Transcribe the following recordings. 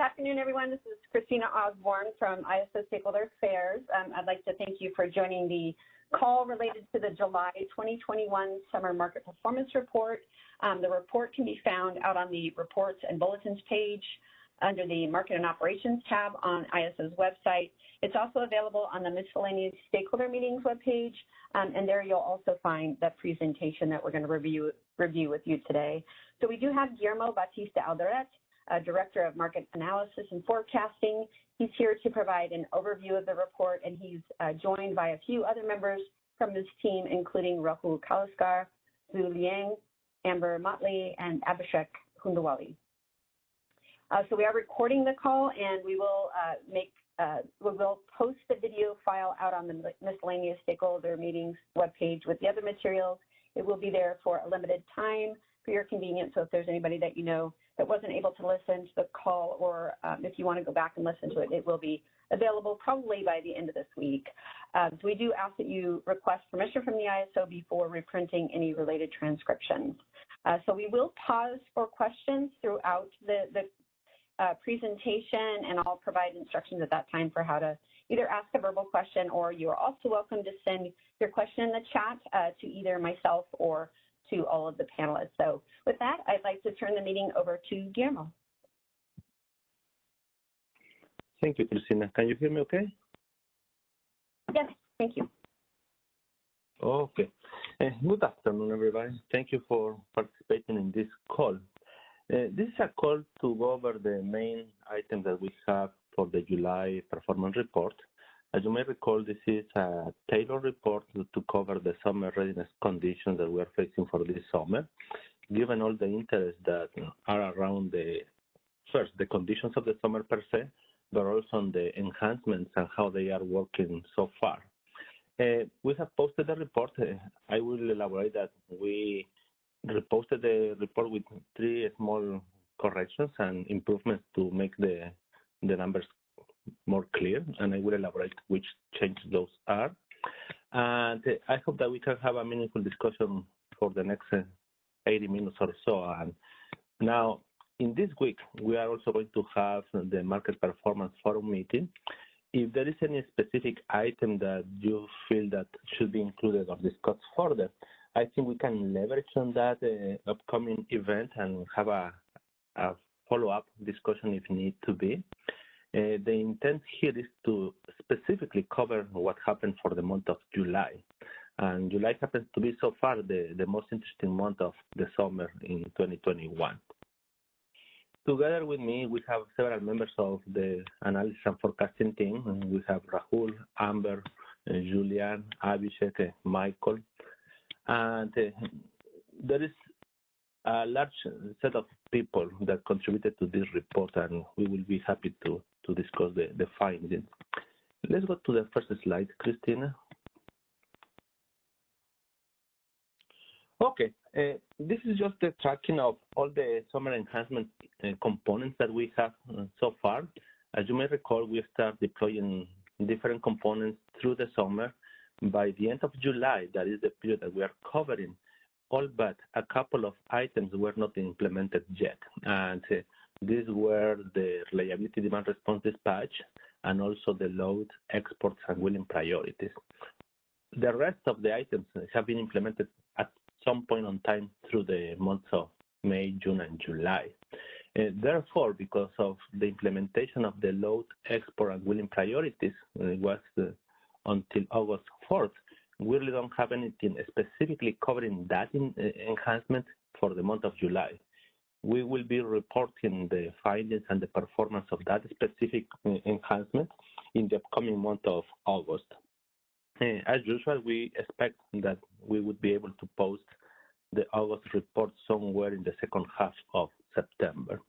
Good afternoon, everyone. This is Christina Osborne from ISO Stakeholder Affairs. I'd like to thank you for joining the call related to the July 2021 Summer Market Performance Report. The report can be found out on the Reports and Bulletins page under the Market and Operations tab on ISO's website. It's also available on the Miscellaneous Stakeholder Meetings webpage, and there you'll also find the presentation that we're going to review with you today. So we do have Guillermo Batista Alderete, Director of Market Analysis and Forecasting. He's here to provide an overview of the report, and he's joined by a few other members from his team, including Rahul Kalaskar, Zhu Liang, Amber Motley, and Abhishek Hundawali. So we are recording the call, and we will post the video file out on the Miscellaneous Stakeholder Meetings webpage with the other materials. It will be there for a limited time for your convenience. So if there's anybody that you know that wasn't able to listen to the call, or if you want to go back and listen to it, it will be available probably by the end of this week. So we do ask that you request permission from the ISO before reprinting any related transcriptions. So we will pause for questions throughout the presentation, and I'll provide instructions at that time for how to either ask a verbal question, or you are also welcome to send your question in the chat to either myself or to all of the panelists. So with that, I'd like to turn the meeting over to Guillermo. Thank you, Christina. Can you hear me okay? Yes, thank you. Okay. Good afternoon, everybody. Thank you for participating in this call. This is a call to go over the main items that we have for the July performance report. As you may recall, this is a tailored report to cover the summer readiness conditions that we are facing for this summer, given all the interest that are around the conditions of the summer per se, but also on the enhancements and how they are working so far. We have posted the report. I will elaborate that we reposted the report with 3 small corrections and improvements to make the numbers more clear, and I will elaborate which changes those are. And I hope that we can have a meaningful discussion for the next 80 minutes or so. And now, in this week, we are also going to have the Market Performance Forum meeting. If there is any specific item that you feel that should be included or discussed further, I think we can leverage on that upcoming event and have a follow-up discussion if need to be. The intent here is to specifically cover what happened for the month of July. And July happens to be so far the most interesting month of the summer in 2021. Together with me, we have several members of the analysis and forecasting team. We have Rahul, Amber, Julian, Abhishek, Michael. And there is a large set of people that contributed to this report, and we will be happy to discuss the findings. Let's go to the first slide, Christina. Okay, this is just the tracking of all the summer enhancement components that we have so far. As you may recall, we start deploying different components through the summer. By the end of July, that is the period that we are covering, all but a couple of items were not implemented yet. And these were the reliability demand response dispatch and also the load, exports, and wheeling priorities. The rest of the items have been implemented at some point on time through the months of May, June, and July. Therefore, because of the implementation of the load, export, and wheeling priorities, it was until August 4th, we really don't have anything specifically covering that enhancement for the month of July. We will be reporting the findings and the performance of that specific enhancement in the upcoming month of August. As usual, we expect that we would be able to post the August report somewhere in the second half of September.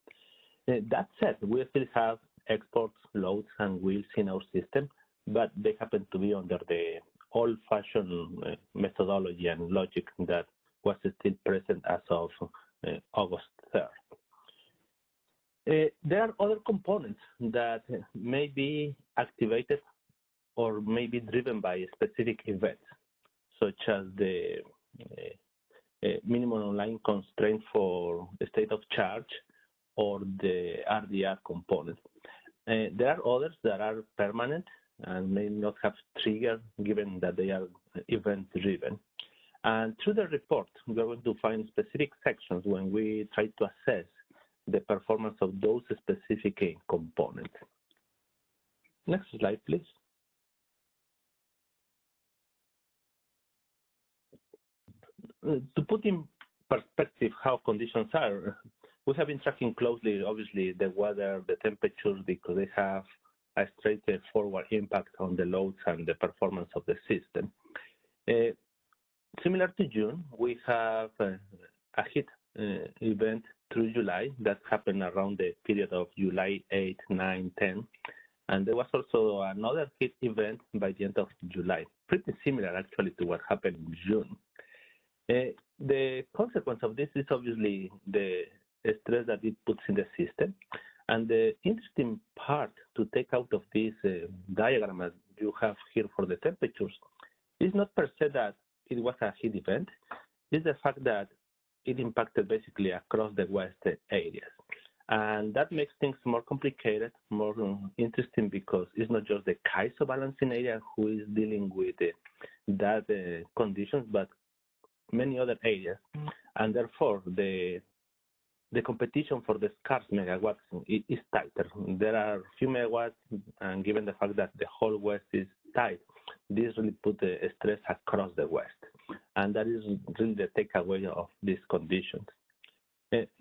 That said, we still have exports, loads, and wheels in our system, but they happen to be under the old-fashioned methodology and logic that was still present as of August 3rd. There are other components that may be activated or may be driven by specific events, such as the minimum online constraint for the state of charge, or the RDR component. There are others that are permanent and may not have trigger given that they are event-driven. And through the report, we're going to find specific sections when we try to assess the performance of those specific components. Next slide, please. To put in perspective how conditions are, we have been tracking closely, obviously, the weather, the temperatures, because they have a straightforward impact on the loads and the performance of the system. Similar to June, we have a heat event through July that happened around the period of July 8, 9, 10. And there was also another heat event by the end of July, pretty similar actually to what happened in June. The consequence of this is obviously the stress that it puts in the system. And the interesting part to take out of this diagram as you have here for the temperatures is not per se that it was a heat event, it's the fact that it impacted basically across the west areas. And that makes things more complicated, more interesting, because it's not just the CAISO balancing area who is dealing with that conditions, but many other areas. And therefore, the competition for the scarce megawatts is tighter. There are few megawatts, and given the fact that the whole West is tight, this really put a stress across the West. And that is really the takeaway of these conditions.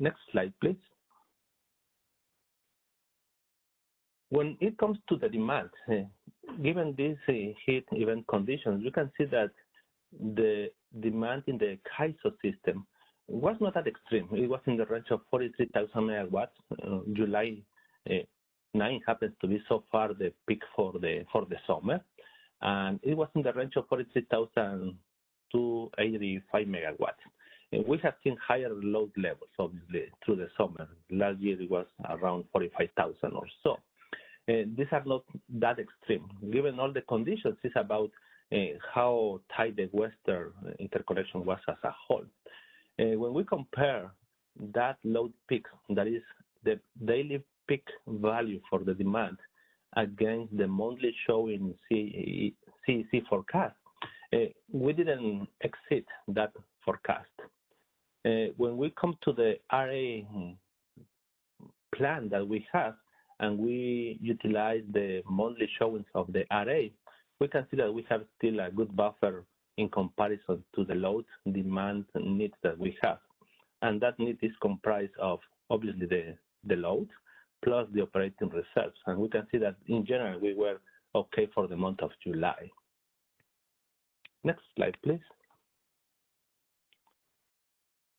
Next slide, please. When it comes to the demand, given these heat event conditions, you can see that the demand in the CAISO system was not that extreme. It was in the range of 43,000 megawatts. July 9 happens to be so far the peak for the summer, and it was in the range of 43,285 megawatts. We have seen higher load levels, obviously, through the summer. Last year it was around 45,000 or so. These are not that extreme. Given all the conditions, it's about how tight the Western interconnection was as a whole. When we compare that load peak, that is the daily peak value for the demand, against the monthly showing CEC forecast, we didn't exceed that forecast. When we come to the RA plan that we have, and we utilize the monthly showings of the RA, we can see that we have still a good buffer in comparison to the load demand needs that we have. And that need is comprised of, obviously, the load plus the operating reserves. And we can see that, in general, we were okay for the month of July. Next slide, please.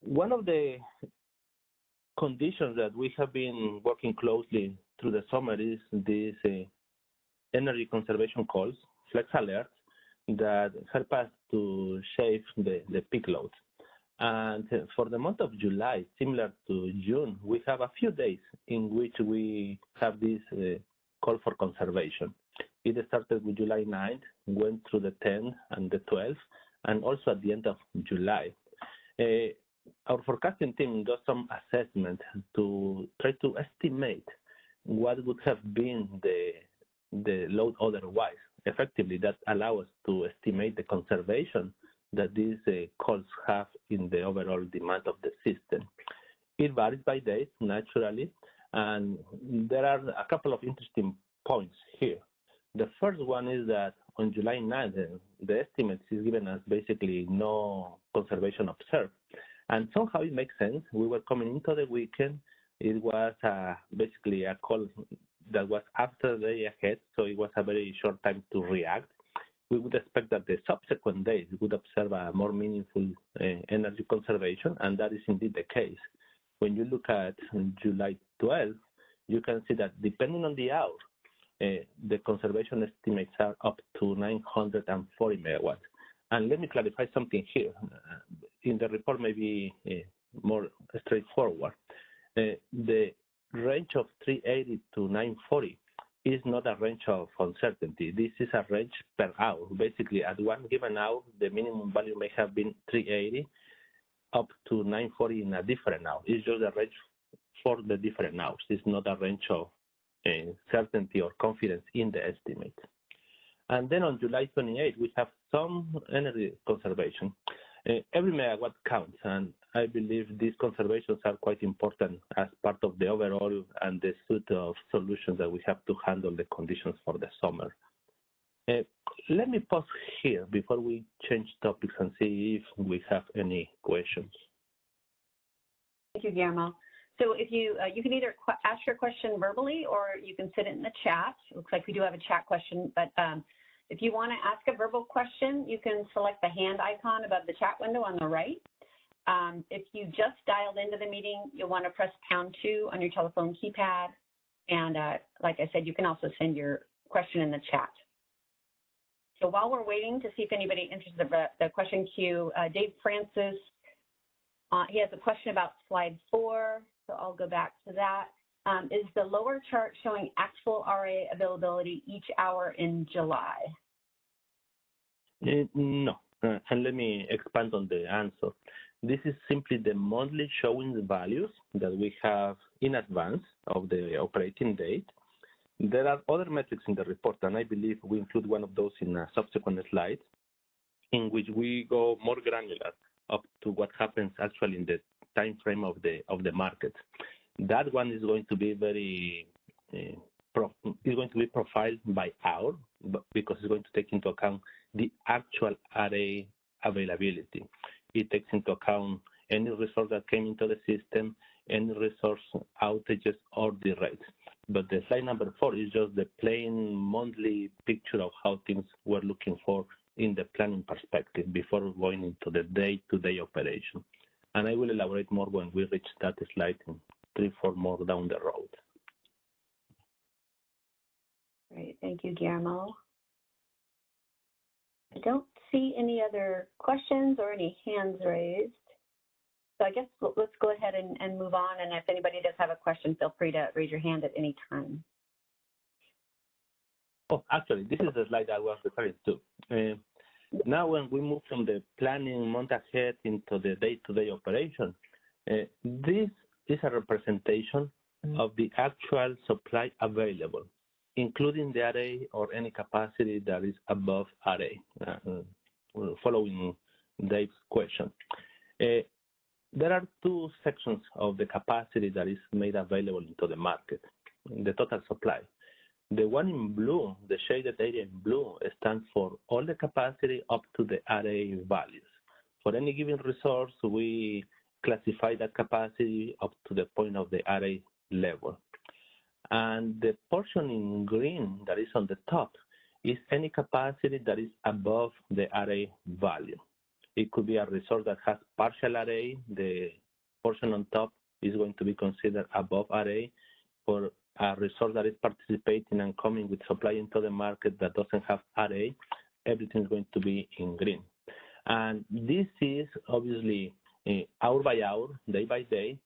One of the conditions that we have been working closely through the summer is these energy conservation calls, flex alerts, that help us to shape the peak loads. And for the month of July, similar to June, we have a few days in which we have this call for conservation. It started with July 9th, went through the 10th and the 12th, and also at the end of July. Our forecasting team does some assessment to try to estimate what would have been the load otherwise. Effectively, that allows us to estimate the conservation that these calls have in the overall demand of the system. It varies by days, naturally, and there are a couple of interesting points here. The first one is that on July 9th, the estimate is given as basically no conservation observed. And somehow it makes sense. We were coming into the weekend. It was basically a call that was after the day ahead, so it was a very short time to react. We would expect that the subsequent days would observe a more meaningful energy conservation, and that is indeed the case. When you look at July 12th, you can see that depending on the hour, the conservation estimates are up to 940 megawatts. And let me clarify something here. In the report, maybe more straightforward. The range of 380 to 940 is not a range of uncertainty. This is a range per hour. Basically, at one given hour, the minimum value may have been 380 up to 940 in a different hour. It's just a range for the different hours. It's not a range of certainty or confidence in the estimate. And then on July 28, we have some energy conservation. Every megawatt counts, and I believe these conservations are quite important as part of the overall and the suite of solutions that we have to handle the conditions for the summer. Let me pause here before we change topics and see if we have any questions. Thank you, Guillermo. So if you can either ask your question verbally or you can sit it in the chat. It looks like we do have a chat question, but if you want to ask a verbal question, you can select the hand icon above the chat window on the right. If you just dialed into the meeting, you'll want to press #2 on your telephone keypad. And like I said, you can also send your question in the chat. So while we're waiting to see if anybody enters the question queue, Dave Francis, he has a question about slide 4, so I'll go back to that. Is the lower chart showing actual RA availability each hour in July? No, and let me expand on the answer. This is simply the monthly showing the values that we have in advance of the operating date. There are other metrics in the report, and I believe we include one of those in a subsequent slide, in which we go more granular up to what happens actually in the time frame of the market. That one is going to be profiled by hour, because it's going to take into account the actual array availability. It takes into account any resource that came into the system, any resource outages, or the rates. But the slide number 4 is just the plain monthly picture of how things were looking for in the planning perspective before going into the day-to-day operation. And I will elaborate more when we reach that slide in 3-4 more down the road. Great, thank you, Guillermo. I don't see any other questions or any hands raised. So I guess let's go ahead and move on. And if anybody does have a question, feel free to raise your hand at any time. Oh, actually, this is the slide I was referring to. Now, when we move from the planning month ahead into the day-to-day operation, this is a representation of the actual supply available, including the array or any capacity that is above array, following Dave's question. There are 2 sections of the capacity that is made available into the market, the total supply. The one in blue, the shaded area in blue, stands for all the capacity up to the array values. For any given resource, we classify that capacity up to the point of the array level. And the portion in green that is on the top is any capacity that is above the array value. It could be a resource that has partial array. The portion on top is going to be considered above array. For a resource that is participating and coming with supply into the market that doesn't have array, everything is going to be in green. And this is obviously hour by hour, day by day,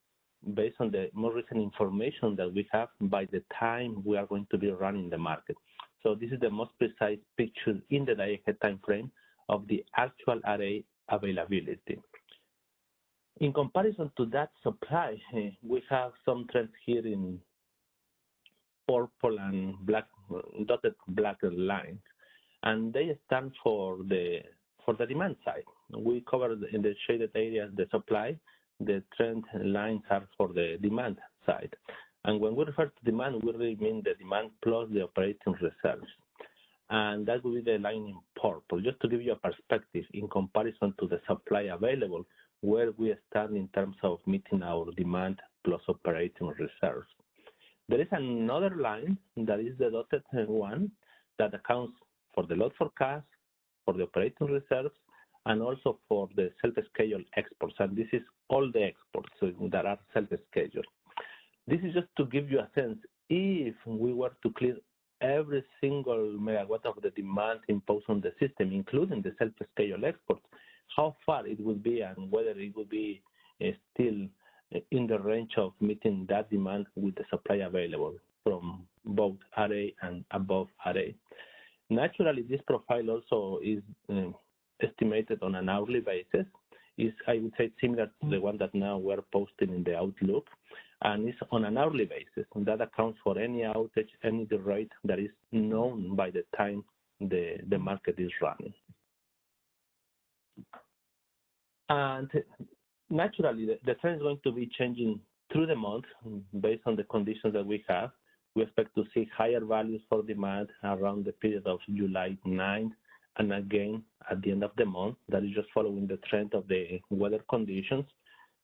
based on the more recent information that we have by the time we are going to be running the market. So this is the most precise picture in the day-ahead time frame of the actual array availability. In comparison to that supply, we have some trends here in purple and black, dotted black lines, and they stand for the demand side. We covered in the shaded areas the supply. The trend lines are for the demand side. And when we refer to demand, we really mean the demand plus the operating reserves. And that will be the line in purple, just to give you a perspective in comparison to the supply available, where we stand in terms of meeting our demand plus operating reserves. There is another line that is the dotted one that accounts for the load forecast, for the operating reserves, and also for the self-scheduled exports. And this is all the exports that are self-scheduled. This is just to give you a sense, if we were to clear every single megawatt of the demand imposed on the system, including the self-scheduled exports, how far it would be and whether it would be still in the range of meeting that demand with the supply available from both array and above array. Naturally, this profile also is estimated on an hourly basis. Is, I would say, similar to the one that now we're posting in the Outlook. and it's on an hourly basis. And that accounts for any outage, any rate that is known by the time the market is running. And naturally, the trend is going to be changing through the month based on the conditions that we have. We expect to see higher values for demand around the period of July 9th, and again at the end of the month. That is just following the trend of the weather conditions.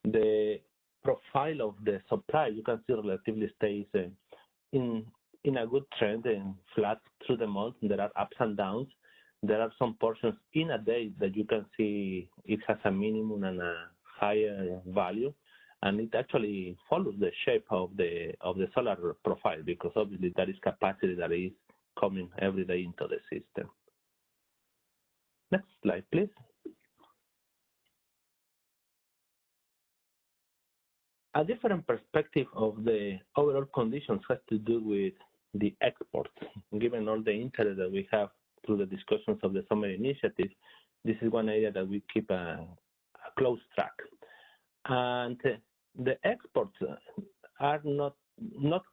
The profile of the supply, you can see relatively stays in a good trend and flat through the month. There are ups and downs. There are some portions in a day that you can see it has a minimum and a higher value, and it actually follows the shape of the solar profile, because obviously that is capacity that is coming every day into the system. Next slide, please. A different perspective of the overall conditions has to do with the exports. Given all the interest that we have through the discussions of the summer initiative, this is one area that we keep a close track. And the exports are not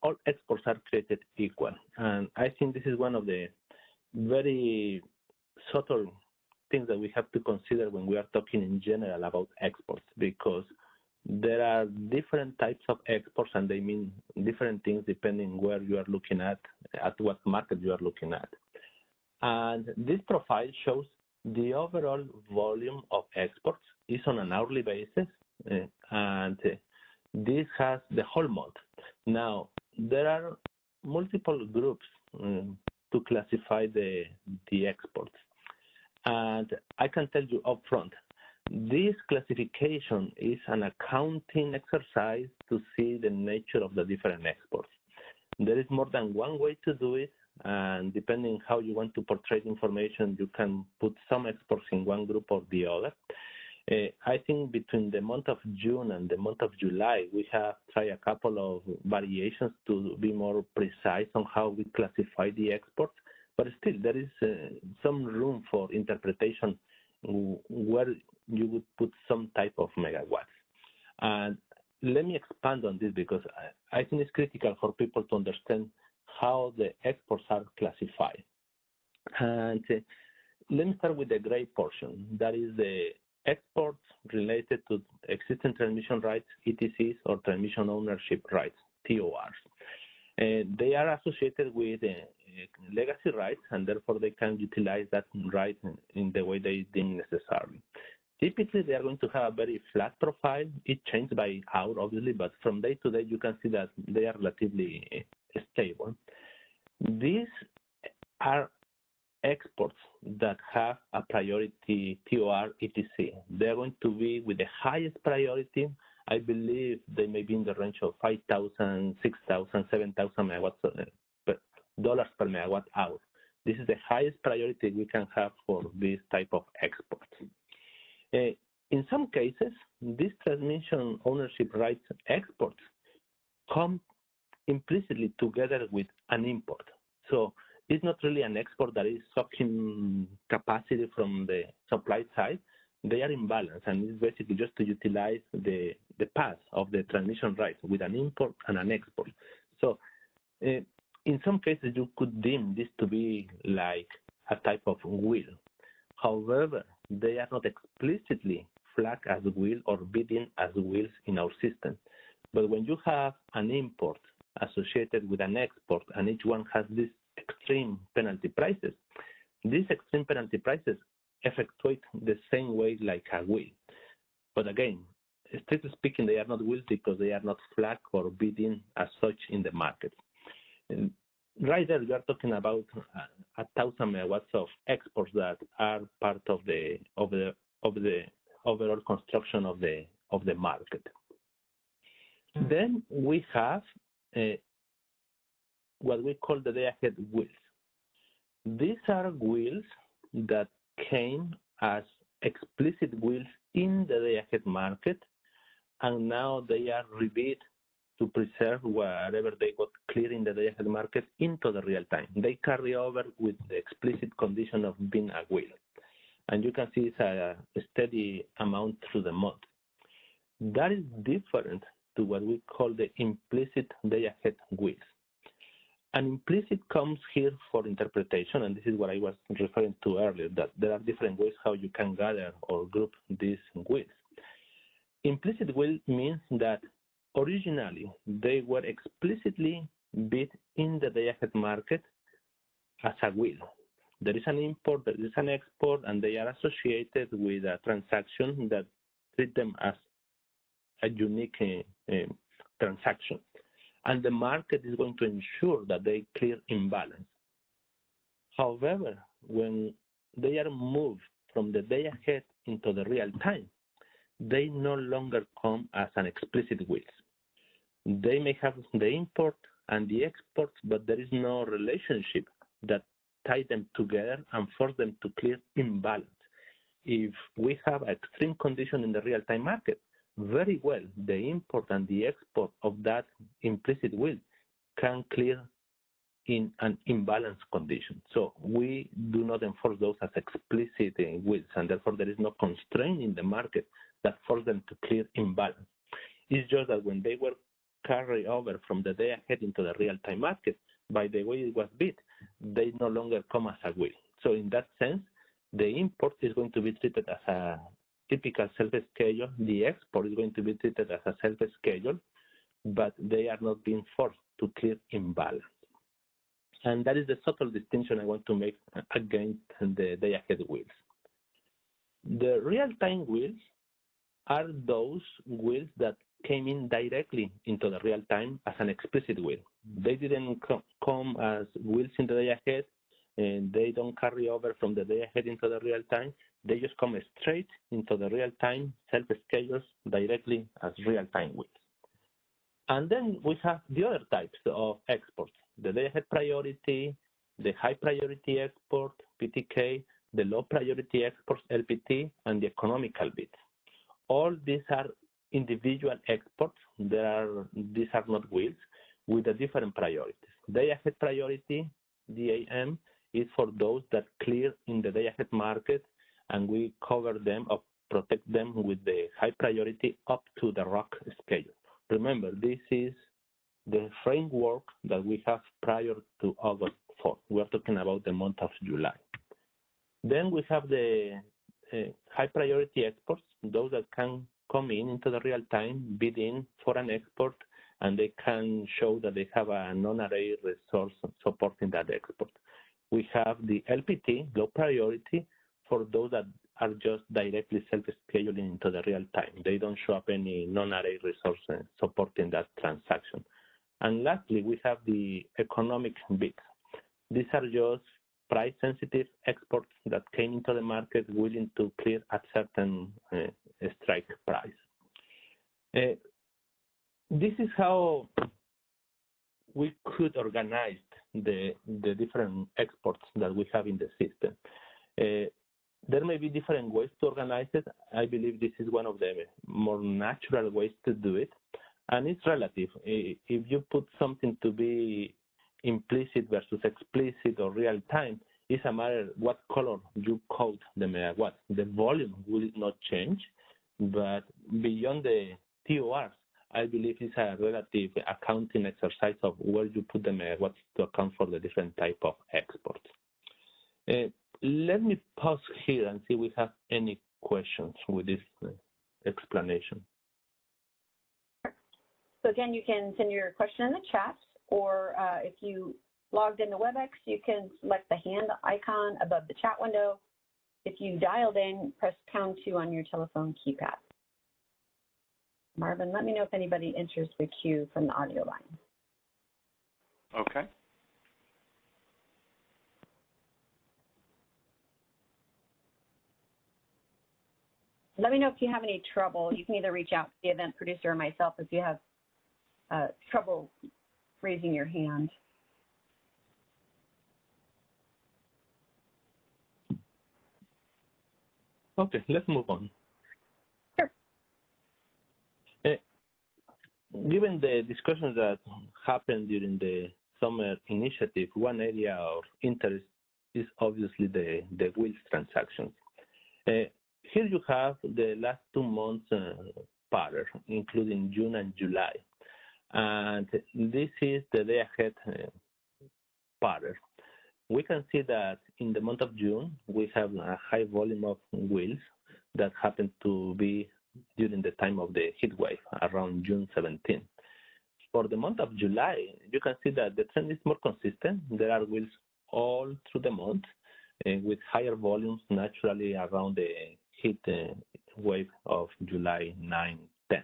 all exports are created equal. And I think this is one of the very subtle things that we have to consider when we are talking in general about exports, because there are different types of exports and they mean different things depending where you are looking at what market you are looking at. And this profile shows the overall volume of exports is on an hourly basis, and this has the whole month. Now, there are multiple groups to classify the exports. And I can tell you upfront, this classification is an accounting exercise to see the nature of the different exports. There is more than one way to do it, and depending how you want to portray information, you can put some exports in one group or the other. I think between the month of June and the month of July, we have tried a couple of variations to be more precise on how we classify the exports, but still there is some room for interpretation where you would put some type of megawatts. And let me expand on this, because I think it's critical for people to understand how the exports are classified. And let me start with the gray portion. That is the exports related to existing transmission rights, ETCs, or transmission ownership rights, TORs. They are associated with legacy rights, and therefore they can utilize that right in the way they deem necessary. Typically, they are going to have a very flat profile. It changes by hour, obviously, but from day to day, you can see that they are relatively stable. These are exports that have a priority TOR ETC. They're going to be with the highest priority. I believe they may be in the range of 5,000, 6,000, 7,000 dollars per megawatt hour. This is the highest priority we can have for this type of exports. In some cases, these transmission ownership rights exports come implicitly together with an import. So it's not really an export that is sucking capacity from the supply side. They are in balance, and it's basically just to utilize the path of the transmission rights with an import and an export. So in some cases, you could deem this to be like a type of wheel. However, they are not explicitly flagged as wheel or bidding as wheels in our system. But when you have an import associated with an export, and each one has these extreme penalty prices, these extreme penalty prices effectuate the same way like a wheel. But again, strictly speaking, they are not wheels because they are not flagged or bidding as such in the market. And right there, we are talking about 1,000 megawatts of exports that are part of the overall construction of the market. Then we have what we call the day-ahead wheels. These are wheels that came as explicit wheels in the day-ahead market, and now they are rebid to preserve wherever they got clear in the day-ahead market into the real time. They carry over with the explicit condition of being a wheel. And you can see it's a steady amount through the month. That is different to what we call the implicit day-ahead wheels. And implicit comes here for interpretation, and this is what I was referring to earlier, that there are different ways how you can gather or group these wheels. Implicit wheel means that originally they were explicitly bid in the day-ahead market as a wheel. There is an import, there is an export, and they are associated with a transaction that treat them as a unique transaction. And the market is going to ensure that they clear imbalance. However, when they are moved from the day ahead into the real time, they no longer come as an explicit wheels. They may have the import and the export, but there is no relationship that tie them together and force them to clear imbalance. If we have extreme condition in the real-time market, very well, the import and the export of that implicit wheel can clear in an imbalanced condition. So we do not enforce those as explicit wheels, and therefore there is no constraint in the market that force them to clear imbalance. It's just that when they were carried over from the day ahead into the real-time market, by the way it was bid, they no longer come as a wheel. So in that sense, the import is going to be treated as a typical self-schedule. The export is going to be treated as a self-schedule, but they are not being forced to clear imbalance. And that is the subtle distinction I want to make against the day-ahead wheels. The real-time wheels are those wheels that came in directly into the real time as an explicit wheel. They didn't come as wheels in the day ahead, and they don't carry over from the day ahead into the real time. They just come straight into the real time self-schedules directly as real time wheels. And then we have the other types of exports: the day ahead priority, the high priority export, PTK, the low priority exports, LPT, and the economical bids. All these are individual exports. These are not wheels with the different priorities. Day ahead priority, DAM, is for those that clear in the day ahead market, and we cover them or protect them with the high priority up to the ROC schedule. Remember, this is the framework that we have prior to August 4th. We're talking about the month of July. Then we have the high priority exports, those that can come into the real time, bid in for an export, and they can show that they have a non-array resource supporting that export. We have the LPT, low priority, for those that are just directly self-scheduling into the real time. They don't show up any non-array resource supporting that transaction. And lastly, we have the economic bids. These are just price-sensitive exports that came into the market willing to clear at certain strike price. This is how we could organize the different exports that we have in the system. There may be different ways to organize it. I believe this is one of the more natural ways to do it, and it's relative. If you put something to be implicit versus explicit or real time, it's a matter what color you code the megawatts. The volume will not change, but beyond the TORs, I believe it's a relative accounting exercise of where you put the megawatts to account for the different type of exports. Let me pause here and see if we have any questions with this explanation. So again, you can send your question in the chat, or if you logged into WebEx, you can select the hand icon above the chat window. If you dialed in, press #2 on your telephone keypad. Marvin, let me know if anybody enters the queue from the audio line. Okay. Let me know if you have any trouble. You can either reach out to the event producer or myself if you have trouble raising your hand. Okay, let's move on. Sure. Given the discussions that happened during the summer initiative, one area of interest is obviously the wheels transactions. Here you have the last 2 months pattern, including June and July. And this is the day-ahead pattern. We can see that in the month of June, we have a high volume of wheels that happen to be during the time of the heat wave, around June 17. For the month of July, you can see that the trend is more consistent. There are wheels all through the month with higher volumes naturally around the heat wave of July 9, 10,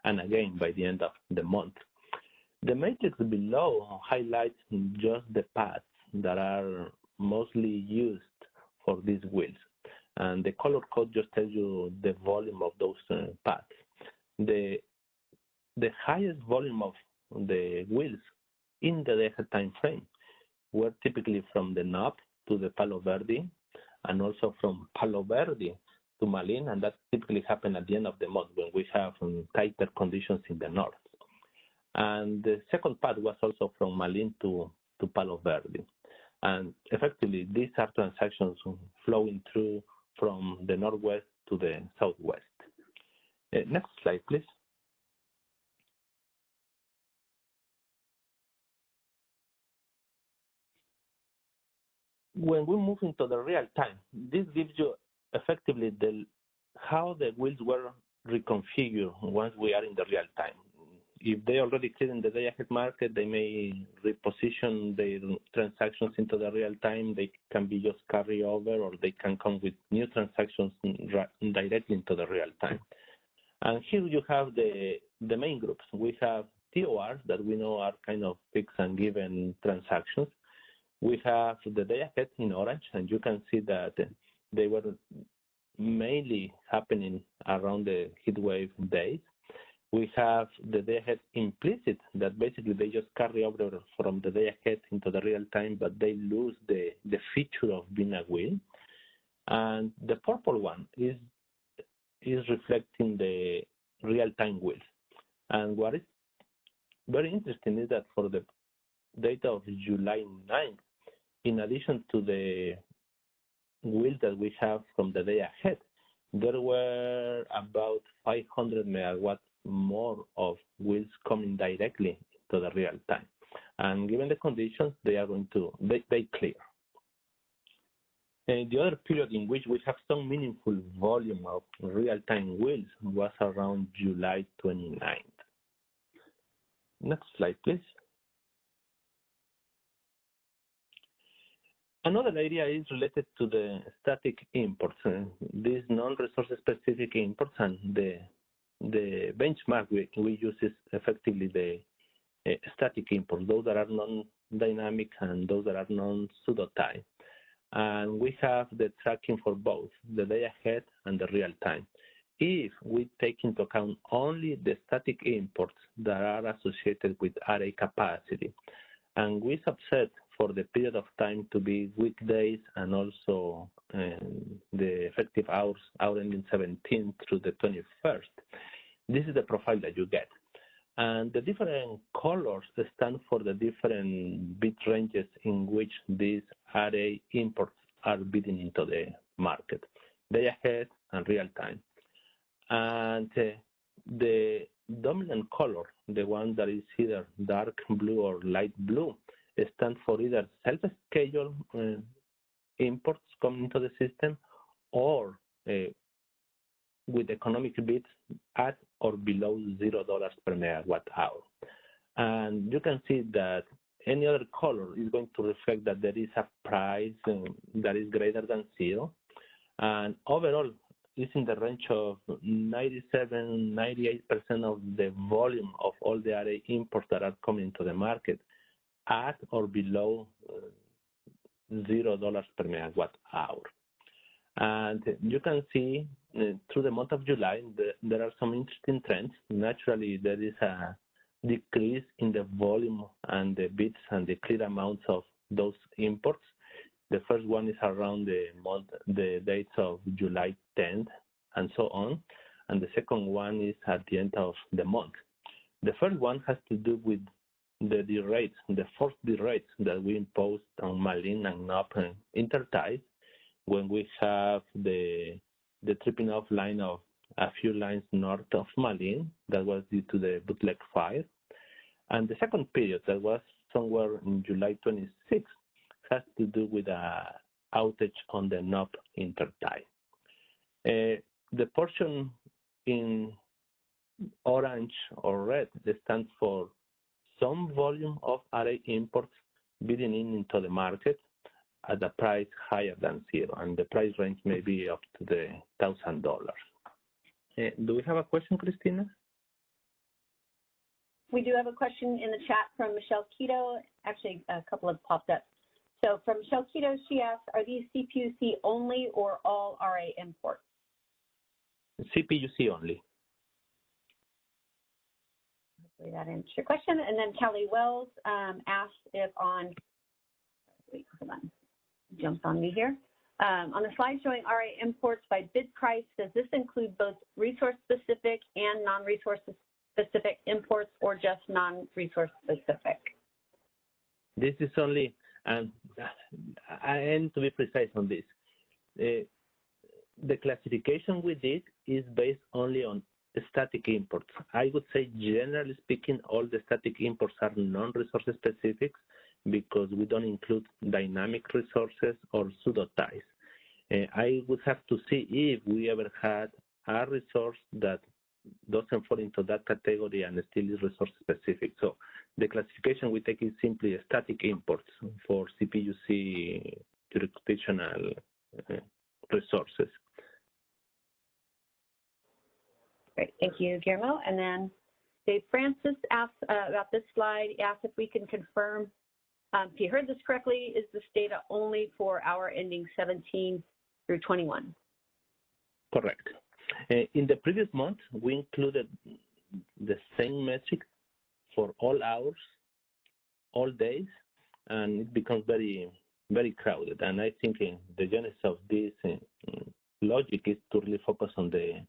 and again by the end of the month. The matrix below highlights just the paths that are mostly used for these wheels. And the color code just tells you the volume of those paths. The highest volume of the wheels in the day time frame were typically from the knob to the Palo Verde, and also from Palo Verde to Malin, and that typically happens at the end of the month when we have tighter conditions in the north. And the second part was also from Malin to Palo Verde. And effectively, these are transactions flowing through from the northwest to the southwest. Next slide, please. When we move into the real time, this gives you effectively how the wheels were reconfigured once we are in the real time. If they already cleared in the day-ahead market, they may reposition their transactions into the real time. They can be just carry over, or they can come with new transactions directly into the real time. And here you have the main groups. We have TORs that we know are kind of fixed and given transactions. We have the day-ahead in orange, and you can see that they were mainly happening around the heat wave days. We have the day-ahead implicit, that basically they just carry over from the day-ahead into the real time, but they lose the feature of being a wheel. And the purple one is reflecting the real-time wheels. And what is very interesting is that for the data of July 9th, in addition to the wheels that we have from the day ahead, there were about 500 megawatts more of wheels coming directly to the real time. And given the conditions, they are going to, they clear. And the other period in which we have some meaningful volume of real-time wheels was around July 29th. Next slide, please. Another area is related to the static imports. These non-resource specific imports, and the benchmark we use is effectively the static imports, those that are non-dynamic and those that are non-pseudo-time. And we have the tracking for both the day ahead and the real time. If we take into account only the static imports that are associated with array capacity, and we subset for the period of time to be weekdays and also the effective hours, hour ending 17th through the 21st, this is the profile that you get. And the different colors stand for the different bit ranges in which these array imports are bidding into the market, day ahead and real time. And the dominant color, the one that is either dark blue or light blue, stands for either self-scheduled imports coming into the system or with economic bids at or below $0 per megawatt hour. And you can see that any other color is going to reflect that there is a price that is greater than zero. And overall, it's in the range of 97–98% of the volume of all the array imports that are coming into the market at or below $0 per megawatt hour. And you can see through the month of July, there are some interesting trends. Naturally, there is a decrease in the volume and the bits and the clear amounts of those imports. The first one is around the dates of July 10th and so on. And the second one is at the end of the month. The first one has to do with the derates, the forced derates that we imposed on Malin and NOP interties when we have the tripping offline of a few lines north of Malin. That was due to the bootleg fire. And the second period, that was somewhere in July 26th, has to do with a outage on the knob intertie. The portion in orange or red stands for some volume of RA imports bidding into the market at a price higher than zero, and the price range may be up to the $1,000. Do we have a question, Christina? We do have a question in the chat from Michelle Keto. Actually, a couple have popped up. So from Michelle Keto, she asks, are these CPUC only or all RA imports? CPUC only. Hopefully that answers your question. And then Kelly Wells asked if on, wait, hold on, jumped on me here. On the slide showing RA imports by bid price, does this include both resource-specific and non-resource-specific imports or just non-resource-specific? This is only, and I am to be precise on this. The classification we did is based only on static imports. I would say, generally speaking, all the static imports are non-resource specific because we don't include dynamic resources or pseudo-ties. I would have to see if we ever had a resource that doesn't fall into that category and still is resource specific. So the classification we take is simply static imports for CPUC jurisdictional resources. Great, thank you, Guillermo. And then Dave Francis asked about this slide. He asked if we can confirm, if you heard this correctly, is this data only for hour ending 17 through 21? Correct. In the previous month, we included the same metric for all hours, all days, and it becomes very, very crowded. And I think the genesis of this logic is to really focus on these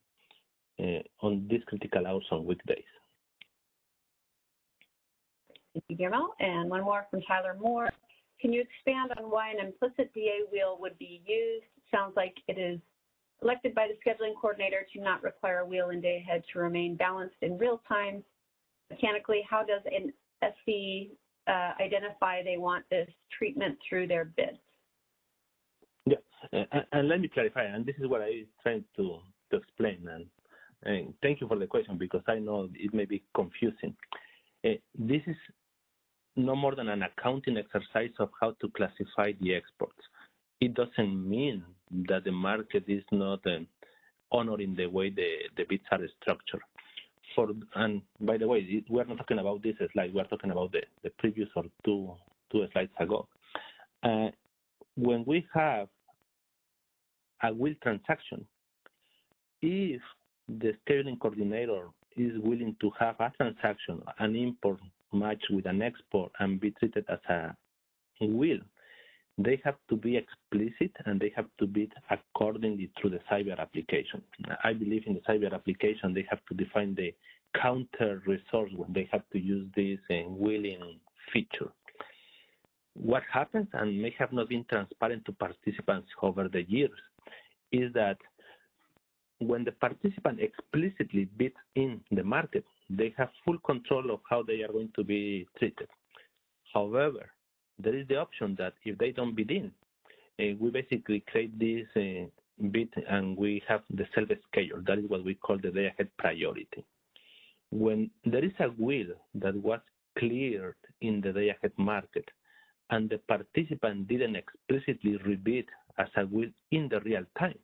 critical hours on weekdays. Thank you, Guillermo. And one more from Tyler Moore. Can you expand on why an implicit DA wheel would be used? It sounds like it is elected by the scheduling coordinator to not require wheel and day ahead to remain balanced in real time. Mechanically, how does an SC identify they want this treatment through their bids? Yeah, and let me clarify, and this is what I was trying to explain. And thank you for the question because I know it may be confusing. This is no more than an accounting exercise of how to classify the exports. It doesn't mean that the market is not honoring the way the bids are structured. And by the way, we're not talking about this slide. We're talking about the previous or two slides ago. When we have a will transaction, if the scheduling coordinator is willing to have a transaction, an import match with an export and be treated as a will, they have to be explicit and they have to bid accordingly through the cyber application. I believe in the cyber application, they have to define the counter resource when they have to use this willing feature. What happens, and may have not been transparent to participants over the years, is that when the participant explicitly bids in the market, they have full control of how they are going to be treated. However, there is the option that if they don't bid in, we basically create this bid and we have the self-schedule. That is what we call the day-ahead priority. When there is a will that was cleared in the day-ahead market and the participant didn't explicitly rebid as a will in the real time,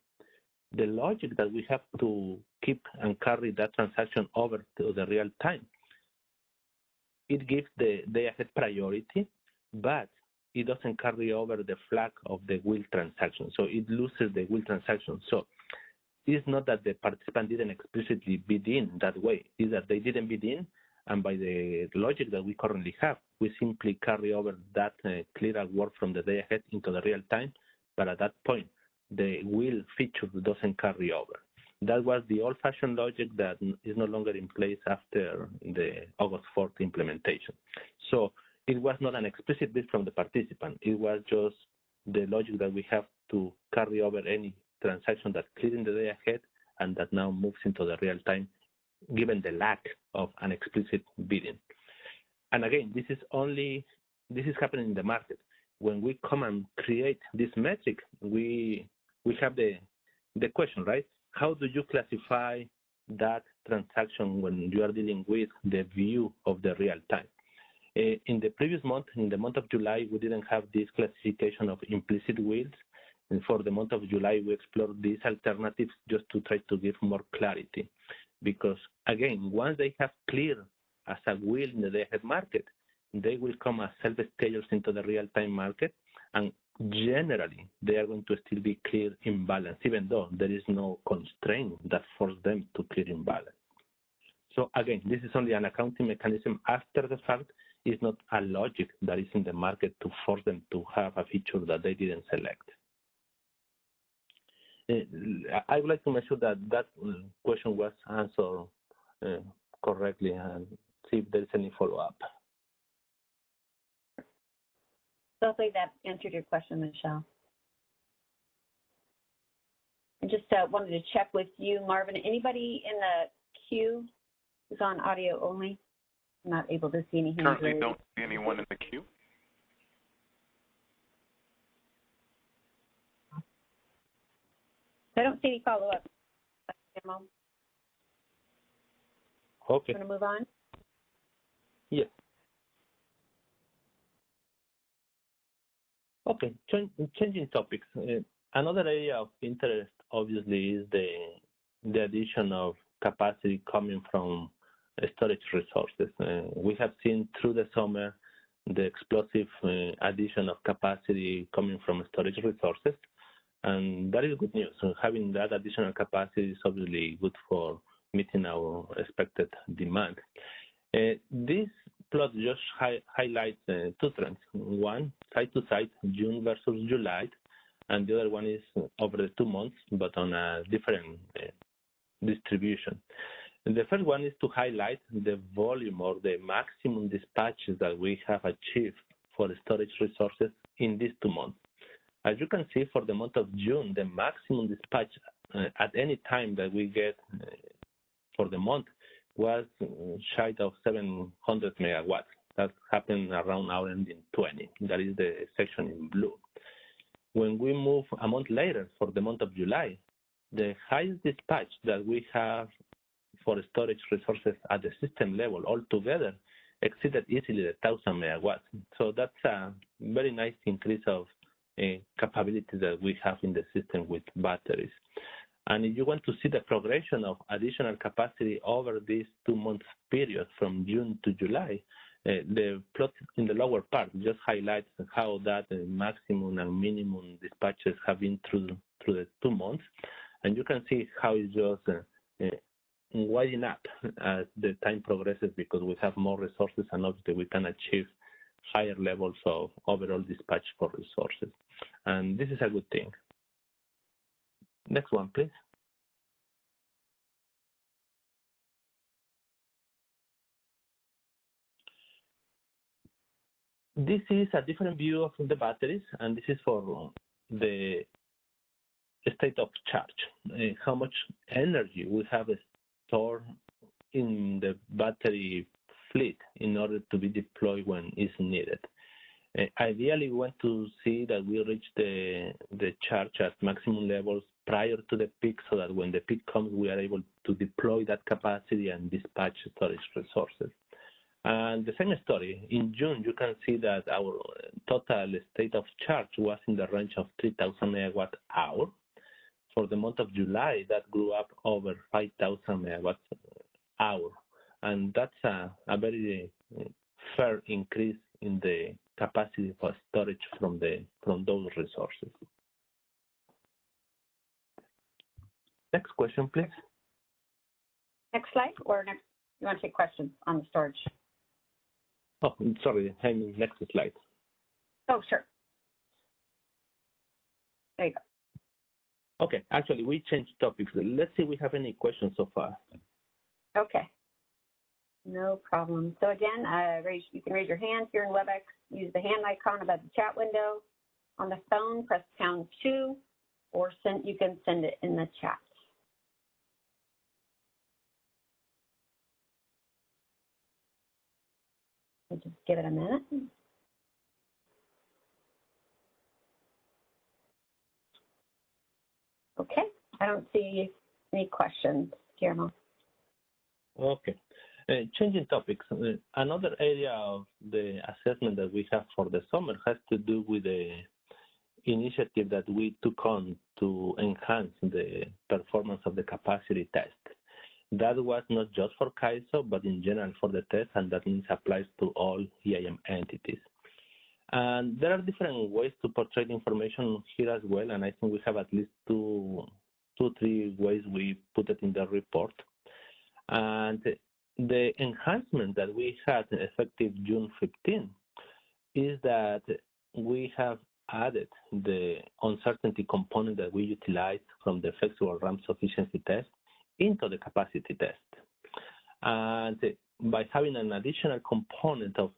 the logic that we have to keep and carry that transaction over to the real time, it gives the day-ahead priority, but it doesn't carry over the flag of the will transaction. So it loses the will transaction. So it's not that the participant didn't explicitly bid in that way. It's that they didn't bid in, and by the logic that we currently have, we simply carry over that clear award from the day ahead into the real time, but at that point, the will feature doesn't carry over. That was the old-fashioned logic that is no longer in place after the August 4th implementation. So it was not an explicit bid from the participant. It was just the logic that we have to carry over any transaction that cleared in the day ahead and that now moves into the real time, given the lack of an explicit bidding. And again, this is happening in the market. When we come and create this metric, we have the question, right? How do you classify that transaction when you are dealing with the view of the real time? In the previous month, in the month of July, we didn't have this classification of implicit wheels. And for the month of July, we explored these alternatives just to try to give more clarity. Because again, once they have clear as a wheel in the day-ahead market, they will come as self-stagers into the real-time market, and generally, they are going to still be clear imbalance, even though there is no constraint that forces them to clear imbalance. So again, this is only an accounting mechanism after the fact. It's not a logic that is in the market to force them to have a feature that they didn't select. I would like to make sure that that question was answered correctly and see if there's any follow-up. So hopefully that answered your question, Michelle. I just wanted to check with you, Marvin. Anybody in the queue who's on audio only? I'm not able to see any hands. Currently don't see anyone in the queue. I don't see any follow-up. Okay. Want to move on? Yes. Okay, changing topics. Another area of interest, obviously, is the addition of capacity coming from storage resources. We have seen through the summer the explosive addition of capacity coming from storage resources, and that is good news. So having that additional capacity is obviously good for meeting our expected demand. This plot just highlights two trends. One, side to side, June versus July, and the other one is over the 2 months, but on a different distribution. And the first one is to highlight the volume or the maximum dispatches that we have achieved for the storage resources in these 2 months. As you can see, for the month of June, the maximum dispatch at any time that we get for the month was shy of 700 megawatts. That happened around our ending 20. That is the section in blue. When we move a month later, for the month of July, the highest dispatch that we have for storage resources at the system level altogether exceeded easily the 1,000 megawatts. So that's a very nice increase of capability that we have in the system with batteries. And if you want to see the progression of additional capacity over this 2 month period from June to July, the plot in the lower part just highlights how that maximum and minimum dispatches have been through the 2 months. And you can see how it's just widening up as the time progresses because we have more resources and obviously we can achieve higher levels of overall dispatch for resources. And this is a good thing. Next one, please. This is a different view of the batteries, and this is for the state of charge, how much energy we have stored in the battery fleet in order to be deployed when it's needed. Ideally, we want to see that we reach the charge at maximum levels prior to the peak so that when the peak comes, we are able to deploy that capacity and dispatch storage resources. And the same story, in June, you can see that our total state of charge was in the range of 3,000 megawatt hour. For the month of July, that grew up over 5,000 megawatt hour. And that's a very fair increase in the capacity for storage from those resources. Next question, please. Next slide, or next, you want to take questions on the storage? Oh, sorry, next slide. Oh, sure. There you go. Okay, actually, we changed topics. Let's see if we have any questions so far. Okay. No problem. So again, you can raise your hand here in WebEx. Use the hand icon above the chat window. On the phone, press #2, or you can send it in the chat. We'll just give it a minute. Okay, I don't see any questions, Guillermo. Okay. Changing topics, another area of the assessment that we have for the summer has to do with the initiative that we took on to enhance the performance of the capacity test. That was not just for CAISO, but in general for the test, and that means applies to all EIM entities. And there are different ways to portray the information here as well, and I think we have at least two, 3 ways we put it in the report. And the enhancement that we had effective June 15 is that we have added the uncertainty component that we utilized from the flexible ramp sufficiency test into the capacity test. And by having an additional component of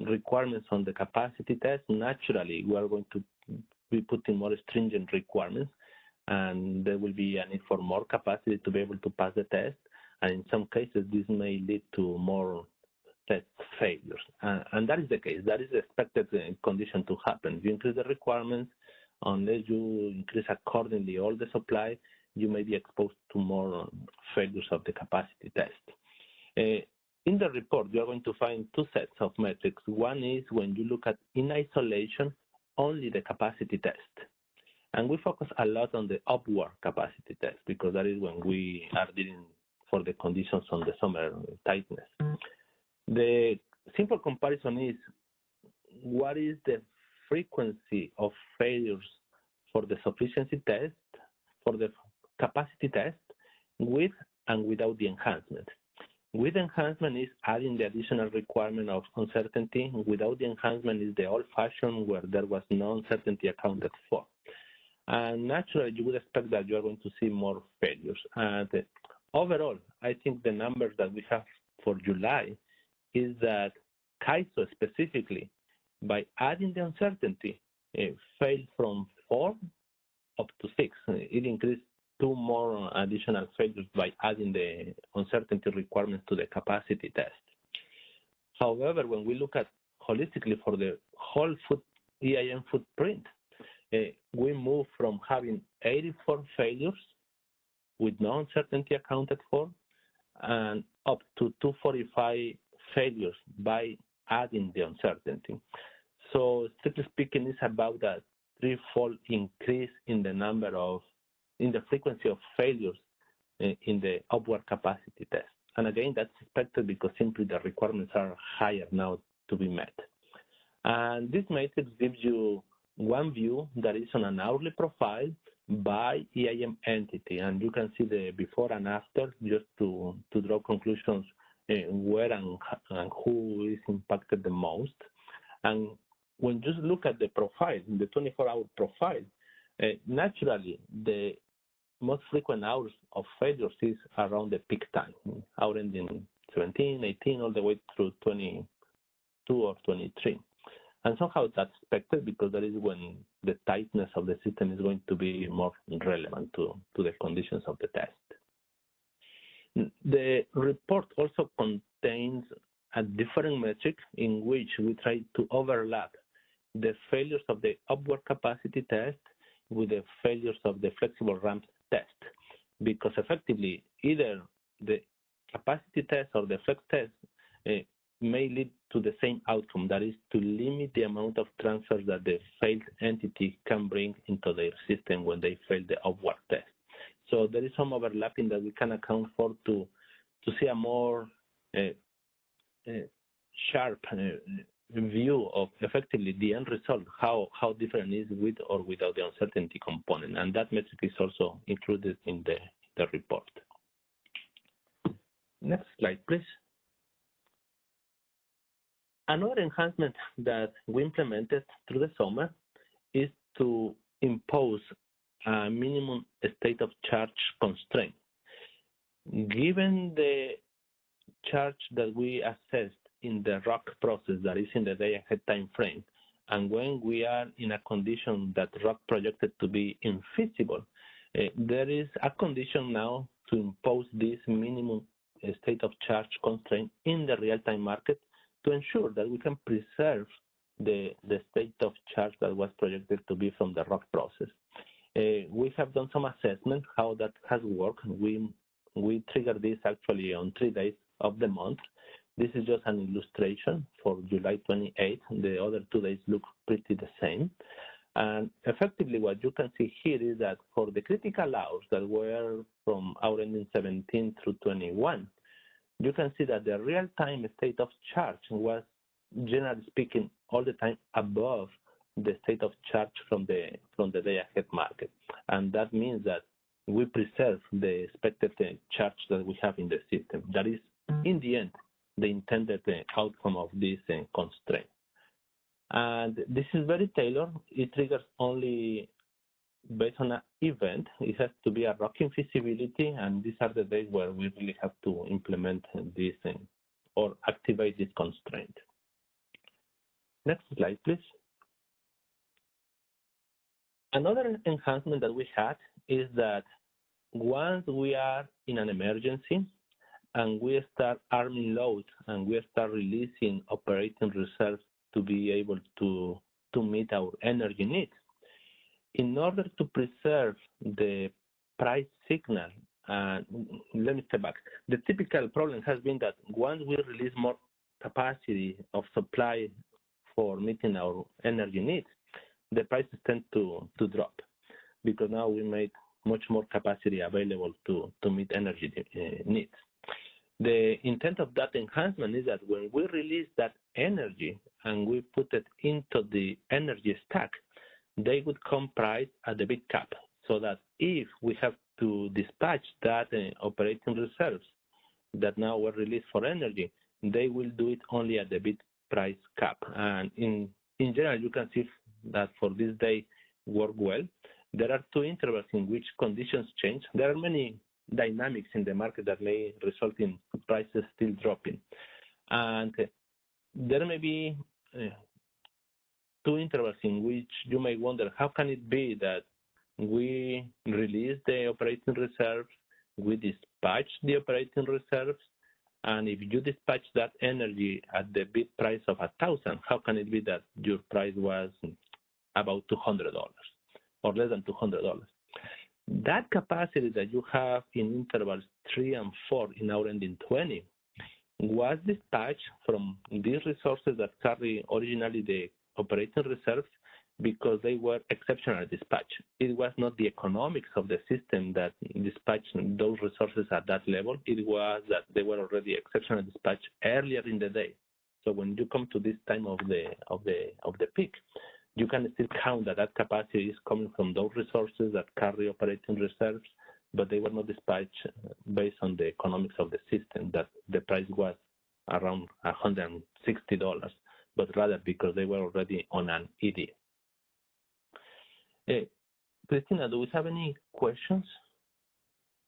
requirements on the capacity test, naturally we are going to be putting more stringent requirements, and there will be a need for more capacity to be able to pass the test. And in some cases, this may lead to more test failures. And that is the case. That is the expected condition to happen. You increase the requirements, unless you increase accordingly all the supply, you may be exposed to more failures of the capacity test. In the report, you're going to find 2 sets of metrics. One is when you look at, in isolation, only the capacity test. And we focus a lot on the upward capacity test because that is when we are dealing for the conditions on the summer tightness. The simple comparison is what is the frequency of failures for the sufficiency test, for the capacity test, with and without the enhancement. With enhancement is adding the additional requirement of uncertainty. Without the enhancement is the old-fashioned where there was no uncertainty accounted for. And naturally, you would expect that you are going to see more failures. And overall, I think the numbers that we have for July is that CAISO specifically, by adding the uncertainty, failed from 4 up to 6. It increased 2 more additional failures by adding the uncertainty requirements to the capacity test. However, when we look at holistically for the whole EIM footprint, we move from having 84 failures with no uncertainty accounted for, and up to 245 failures by adding the uncertainty. So strictly speaking, it's about a 3-fold increase in the frequency of failures in the upward capacity test. And again, that's expected because simply the requirements are higher now to be met. And this matrix gives you one view that is on an hourly profile by EIM entity, and you can see the before and after just to draw conclusions where and who is impacted the most. And when you look at the profile, the 24-hour profile, naturally the most frequent hours of failures is around the peak time, hour ending 17, 18, all the way through 22 or 23. And somehow that's expected because that is when the tightness of the system is going to be more relevant to the conditions of the test. The report also contains a different metric in which we try to overlap the failures of the upward capacity test with the failures of the flexible ramp test, because effectively either the capacity test or the flex test may lead to the same outcome, that is to limit the amount of transfers that the failed entity can bring into their system when they fail the upward test. So there is some overlapping that we can account for to see a more sharp view of effectively the end result, how different it is with or without the uncertainty component. And that metric is also included in the report. Next slide, please. Another enhancement that we implemented through the summer is to impose a minimum state of charge constraint. Given the charge that we assessed in the ROC process, that is in the day-ahead time frame, and when we are in a condition that ROC projected to be infeasible, there is a condition now to impose this minimum state of charge constraint in the real-time market to to ensure that we can preserve the state of charge that was projected to be from the ROC process. We have done some assessment how that has worked. We trigger this actually on 3 days of the month. This is just an illustration for July 28th. The other 2 days look pretty the same. And effectively what you can see here is that for the critical hours that were from hour ending 17 through 21, you can see that the real-time state of charge was, generally speaking, all the time above the state of charge from the day-ahead market. And that means that we preserve the expected charge that we have in the system. That is, in the end, the intended outcome of this constraint. And this is very tailored. It triggers only based on an event. It has to be a rocking feasibility, and these are the days where we really have to implement this or activate this constraint. Next slide, please. Another enhancement that we had is that once we are in an emergency and we start arming loads and we start releasing operating reserves to be able to meet our energy needs, in order to preserve the price signal, let me step back. The typical problem has been that once we release more capacity of supply for meeting our energy needs, the prices tend to drop because now we made much more capacity available to meet energy needs. The intent of that enhancement is that when we release that energy and we put it into the energy stack, they would come priced at the bid cap, so that if we have to dispatch that operating reserves that now were released for energy, they will do it only at the bid price cap. And in general, you can see that for this day work well. There are 2 intervals in which conditions change. There are many dynamics in the market that may result in prices still dropping. And there may be 2 intervals in which you may wonder, how can it be that we release the operating reserves, we dispatch the operating reserves, and if you dispatch that energy at the bid price of 1,000, how can it be that your price was about $200 or less than $200? That capacity that you have in intervals 3 and 4 in our ending 20 was dispatched from these resources that carry originally the operating reserves because they were exceptional dispatch. It was not the economics of the system that dispatched those resources at that level. It was that they were already exceptional dispatch earlier in the day. So when you come to this time of the peak, you can still count that capacity is coming from those resources that carry operating reserves, but they were not dispatched based on the economics of the system, that the price was around $160, but rather because they were already on an ED. Christina, do we have any questions?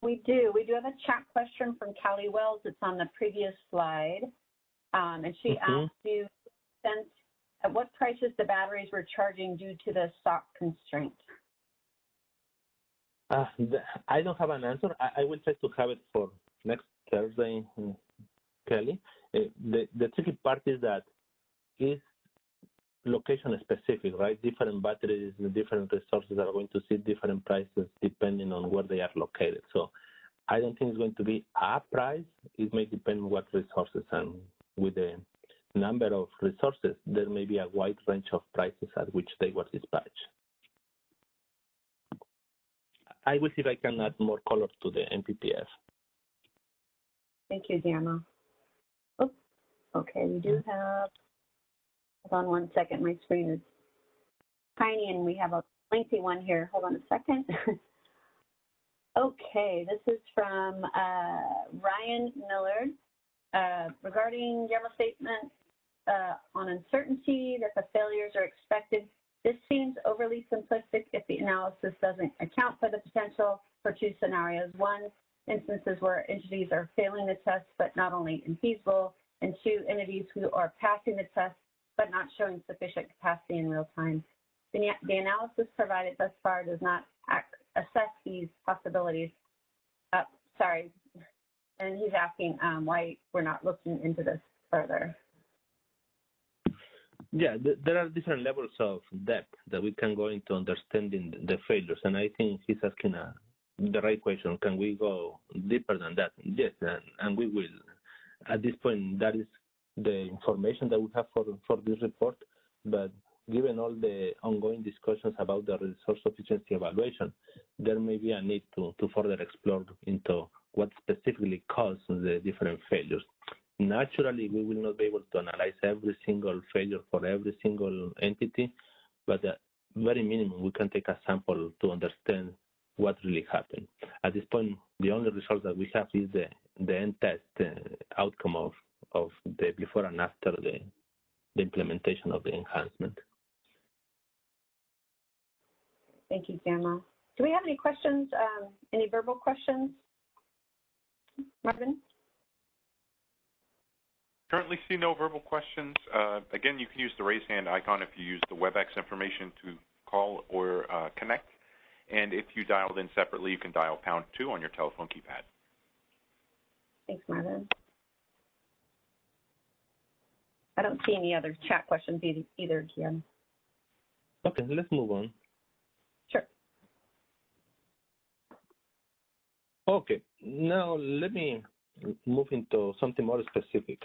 We do. We do have a chat question from Callie Wells. It's on the previous slide. And she asked you, at what prices the batteries were charging due to the stock constraint? I don't have an answer. I will try to have it for next Thursday, Kelly. The tricky part is that it's location specific, right? Different batteries and different resources are going to see different prices depending on where they are located. So I don't think it's going to be a price. It may depend on what resources, and with the number of resources, there may be a wide range of prices at which they were dispatched. I will see if I can add more color to the MPPF. Thank you, Guillermo. Oops. Okay, we do have, hold on 1 second, my screen is tiny and we have a lengthy one here. Hold on a second. Okay, this is from Ryan Millard. Regarding Guillermo's statement on uncertainty that the failures are expected, this seems overly simplistic if the analysis doesn't account for the potential for 2 scenarios. 1, instances where entities are failing the test but not only infeasible, and 2, entities who are passing the test but not showing sufficient capacity in real time. The analysis provided thus far does not assess these possibilities. Sorry. And he's asking why we're not looking into this further. Yeah, there are different levels of depth that we can go into understanding the failures, and I think he's asking the right question. Can we go deeper than that? Yes, and we will. At this point, that is the information that we have for this report, but given all the ongoing discussions about the resource sufficiency evaluation, there may be a need to further explore into what specifically caused the different failures. Naturally, we will not be able to analyze every single failure for every single entity, but at very minimum, we can take a sample to understand what really happened. At this point, the only result that we have is the end test outcome of the before and after the implementation of the enhancement. Thank you, Guillermo. Do we have any questions, any verbal questions? Marvin? Currently see no verbal questions. Again, you can use the raise hand icon if you use the WebEx information to call or connect. And if you dialed in separately, you can dial #2 on your telephone keypad. Thanks, Marvin. I don't see any other chat questions either, Guillermo. Okay, let's move on. Sure. Okay, now let me move into something more specific.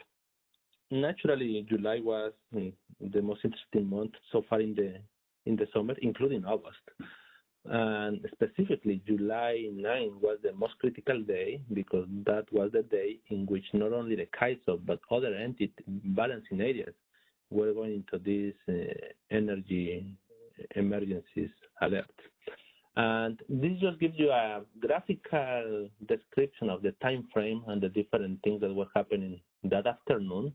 Naturally, July was the most interesting month so far in the summer, including August. And specifically, July 9 was the most critical day because that was the day in which not only the CAISO but other entity balancing areas were going into these energy emergencies alert. And this just gives you a graphical description of the time frame and the different things that were happening that afternoon.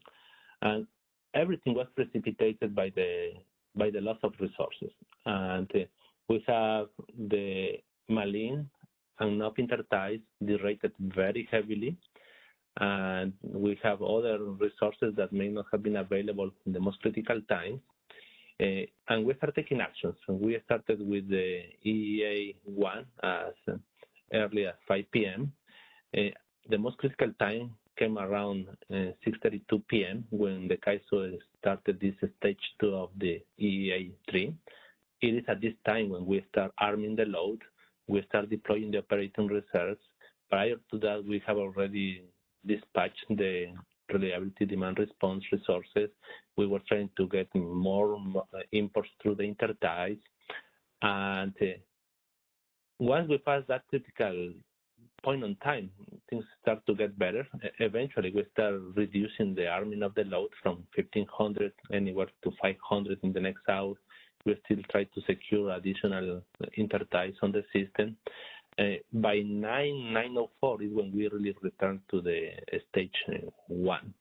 And everything was precipitated by the loss of resources. And we have the Malin and NOP interties derated very heavily. And we have other resources that may not have been available in the most critical times. And we started taking actions. We started with the EEA-1 as early as 5 p.m. The most critical time came around 6:32 p.m. when the CAISO started this stage 2 of the EEA-3. It is at this time when we start arming the load, we start deploying the operating reserves. Prior to that, we have already dispatched the reliability demand response resources. We were trying to get more imports through the interties. And once we pass that critical point on time, things start to get better. Eventually, we start reducing the arming of the load from 1,500 anywhere to 500 in the next hour. We still try to secure additional interties on the system. By 9:04 is when we really returned to the stage 1.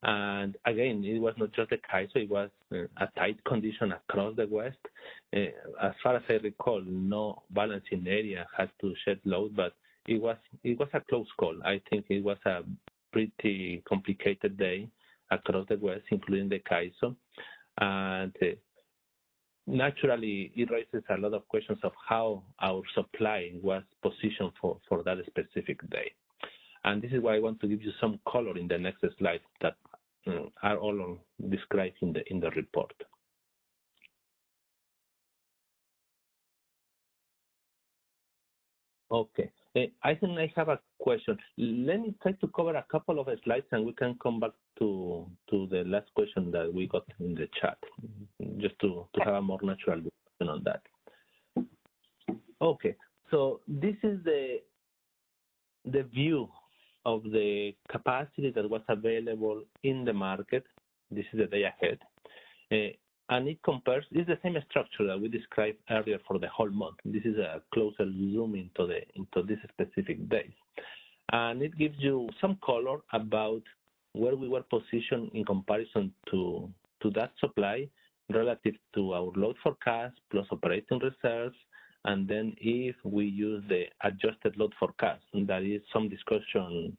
And again, it was not just the CAISO, it was a tight condition across the West. As far as I recall, no balancing area had to shed load, but it was a close call. I think it was a pretty complicated day across the West, including the CAISO. And naturally, it raises a lot of questions of how our supply was positioned for that specific day. And this is why I want to give you some color in the next slide that are all described in the report. Okay. I think I have a question. Let me try to cover a couple of slides and we can come back to the last question that we got in the chat, just to have a more natural discussion on that. Okay, so this is the view of the capacity that was available in the market. This is the day ahead. And it compares, it's the same structure that we described earlier for the whole month. This is a closer zoom into these specific days. And it gives you some color about where we were positioned in comparison to that supply relative to our load forecast plus operating reserves. And then if we use the adjusted load forecast, that is some discussion,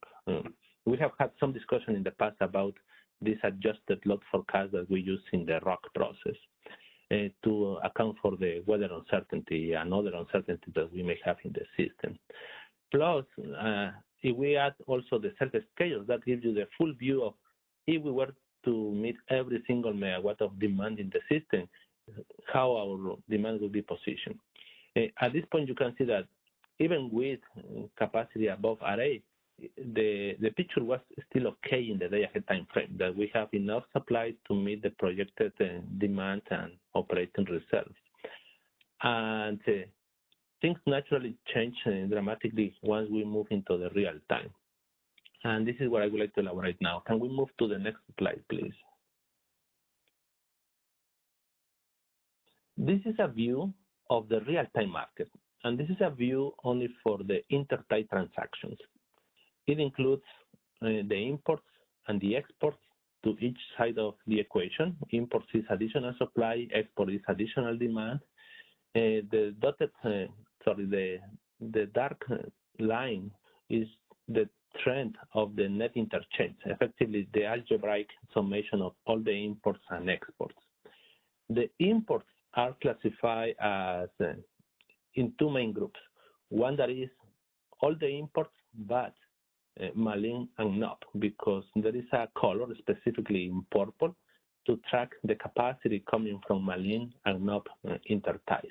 we have had some discussion in the past about this adjusted load forecast that we use in the ROC process to account for the weather uncertainty and other uncertainties that we may have in the system. Plus, if we add also the self-schedule, that gives you the full view of if we were to meet every single megawatt of demand in the system, how our demand will be positioned. At this point, you can see that even with capacity above array, the picture was still okay in the day-ahead time frame, that we have enough supply to meet the projected demand and operating reserves. And things naturally change dramatically once we move into the real time. And this is what I would like to elaborate now. Can we move to the next slide, please? This is a view of the real-time market, and this is a view only for the intertie transactions. It includes the imports and the exports to each side of the equation. Imports is additional supply, export is additional demand. The dark line is the trend of the net interchange, effectively the algebraic summation of all the imports and exports. The imports are classified as in two main groups. One that is all the imports, but Malin and NOP, because there is a color specifically in purple to track the capacity coming from Malin and NOP interties.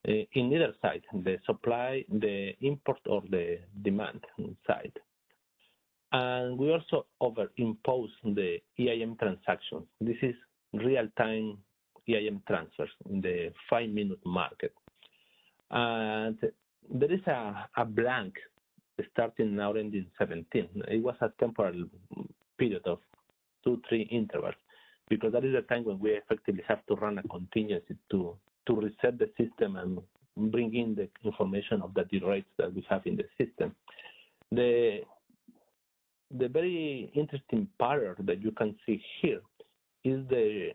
In either side, the supply, the import, or the demand side. And we also overimpose the EIM transactions. This is real-time EIM transfers in the 5-minute market. And there is a blank starting now ending 17. It was a temporal period of 2-3 intervals, because that is the time when we effectively have to run a contingency to reset the system and bring in the information of the derates that we have in the system. The very interesting pattern that you can see here is the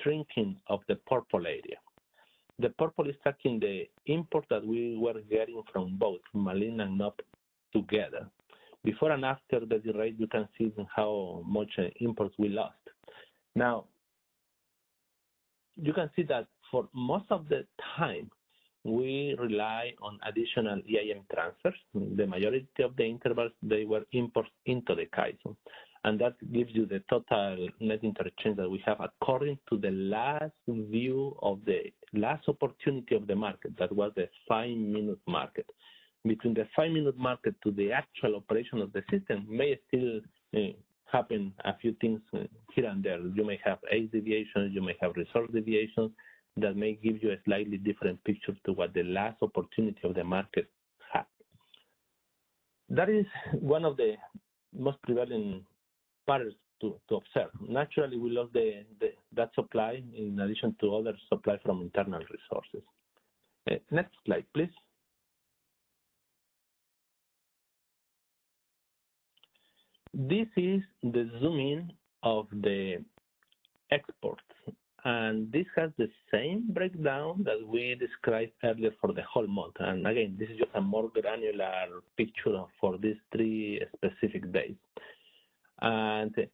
shrinking of the purple area. The purple is tracking the import that we were getting from both Malin and NOP together. Before and after the derate, you can see how much imports we lost. Now, you can see that for most of the time, we rely on additional EIM transfers. The majority of the intervals, they were imports into the CAISO. And that gives you the total net interchange that we have according to the last view of the last opportunity of the market. That was the 5-minute market. Between the 5-minute market to the actual operation of the system may still happen a few things here and there. You may have age deviations, you may have resource deviations that may give you a slightly different picture to what the last opportunity of the market had. That is one of the most prevalent patterns to observe. Naturally, we lost that supply in addition to other supply from internal resources. Next slide, please. This is the zoom in of the exports, and this has the same breakdown that we described earlier for the whole month. And again, this is just a more granular picture for these 3 specific days. And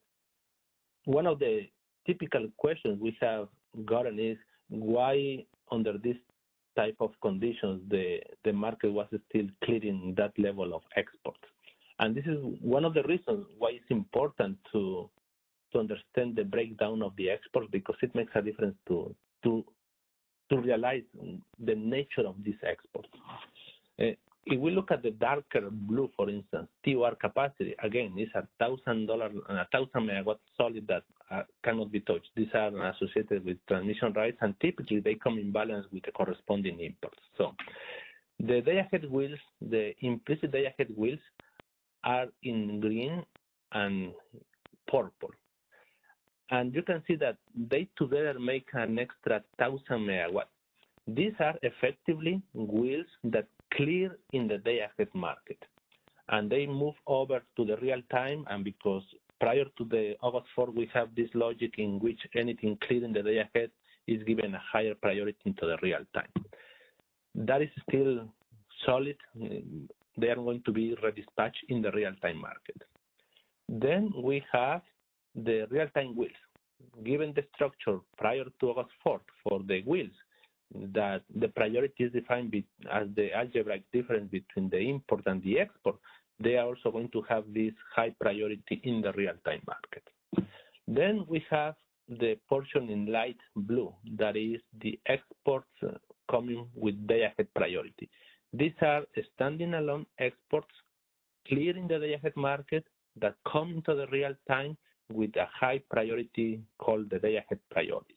one of the typical questions we have gotten is why under this type of conditions the market was still clearing that level of exports. And this is one of the reasons why it's important to understand the breakdown of the exports, because it makes a difference to realize the nature of these exports. If we look at the darker blue, for instance, TOR capacity, again, it's $1,000 and 1,000 megawatts solid that cannot be touched. These are associated with transmission rights, and typically they come in balance with the corresponding imports. So the day-ahead wheels, the implicit day-ahead wheels, are in green and purple. And you can see that they together make an extra 1,000 megawatts. These are effectively wheels that clear in the day-ahead market. And they move over to the real time, and because prior to the August 4, we have this logic in which anything cleared in the day ahead is given a higher priority into the real time. That is still solid. They are going to be redispatched in the real-time market. Then we have the real-time wheels. Given the structure prior to August 4th for the wheels, that the priority is defined as the algebraic difference between the import and the export, they are also going to have this high priority in the real-time market. Then we have the portion in light blue, that is the exports coming with day-ahead priority. These are standing alone exports clearing the day-ahead market that come into the real time with a high priority called the day-ahead priority.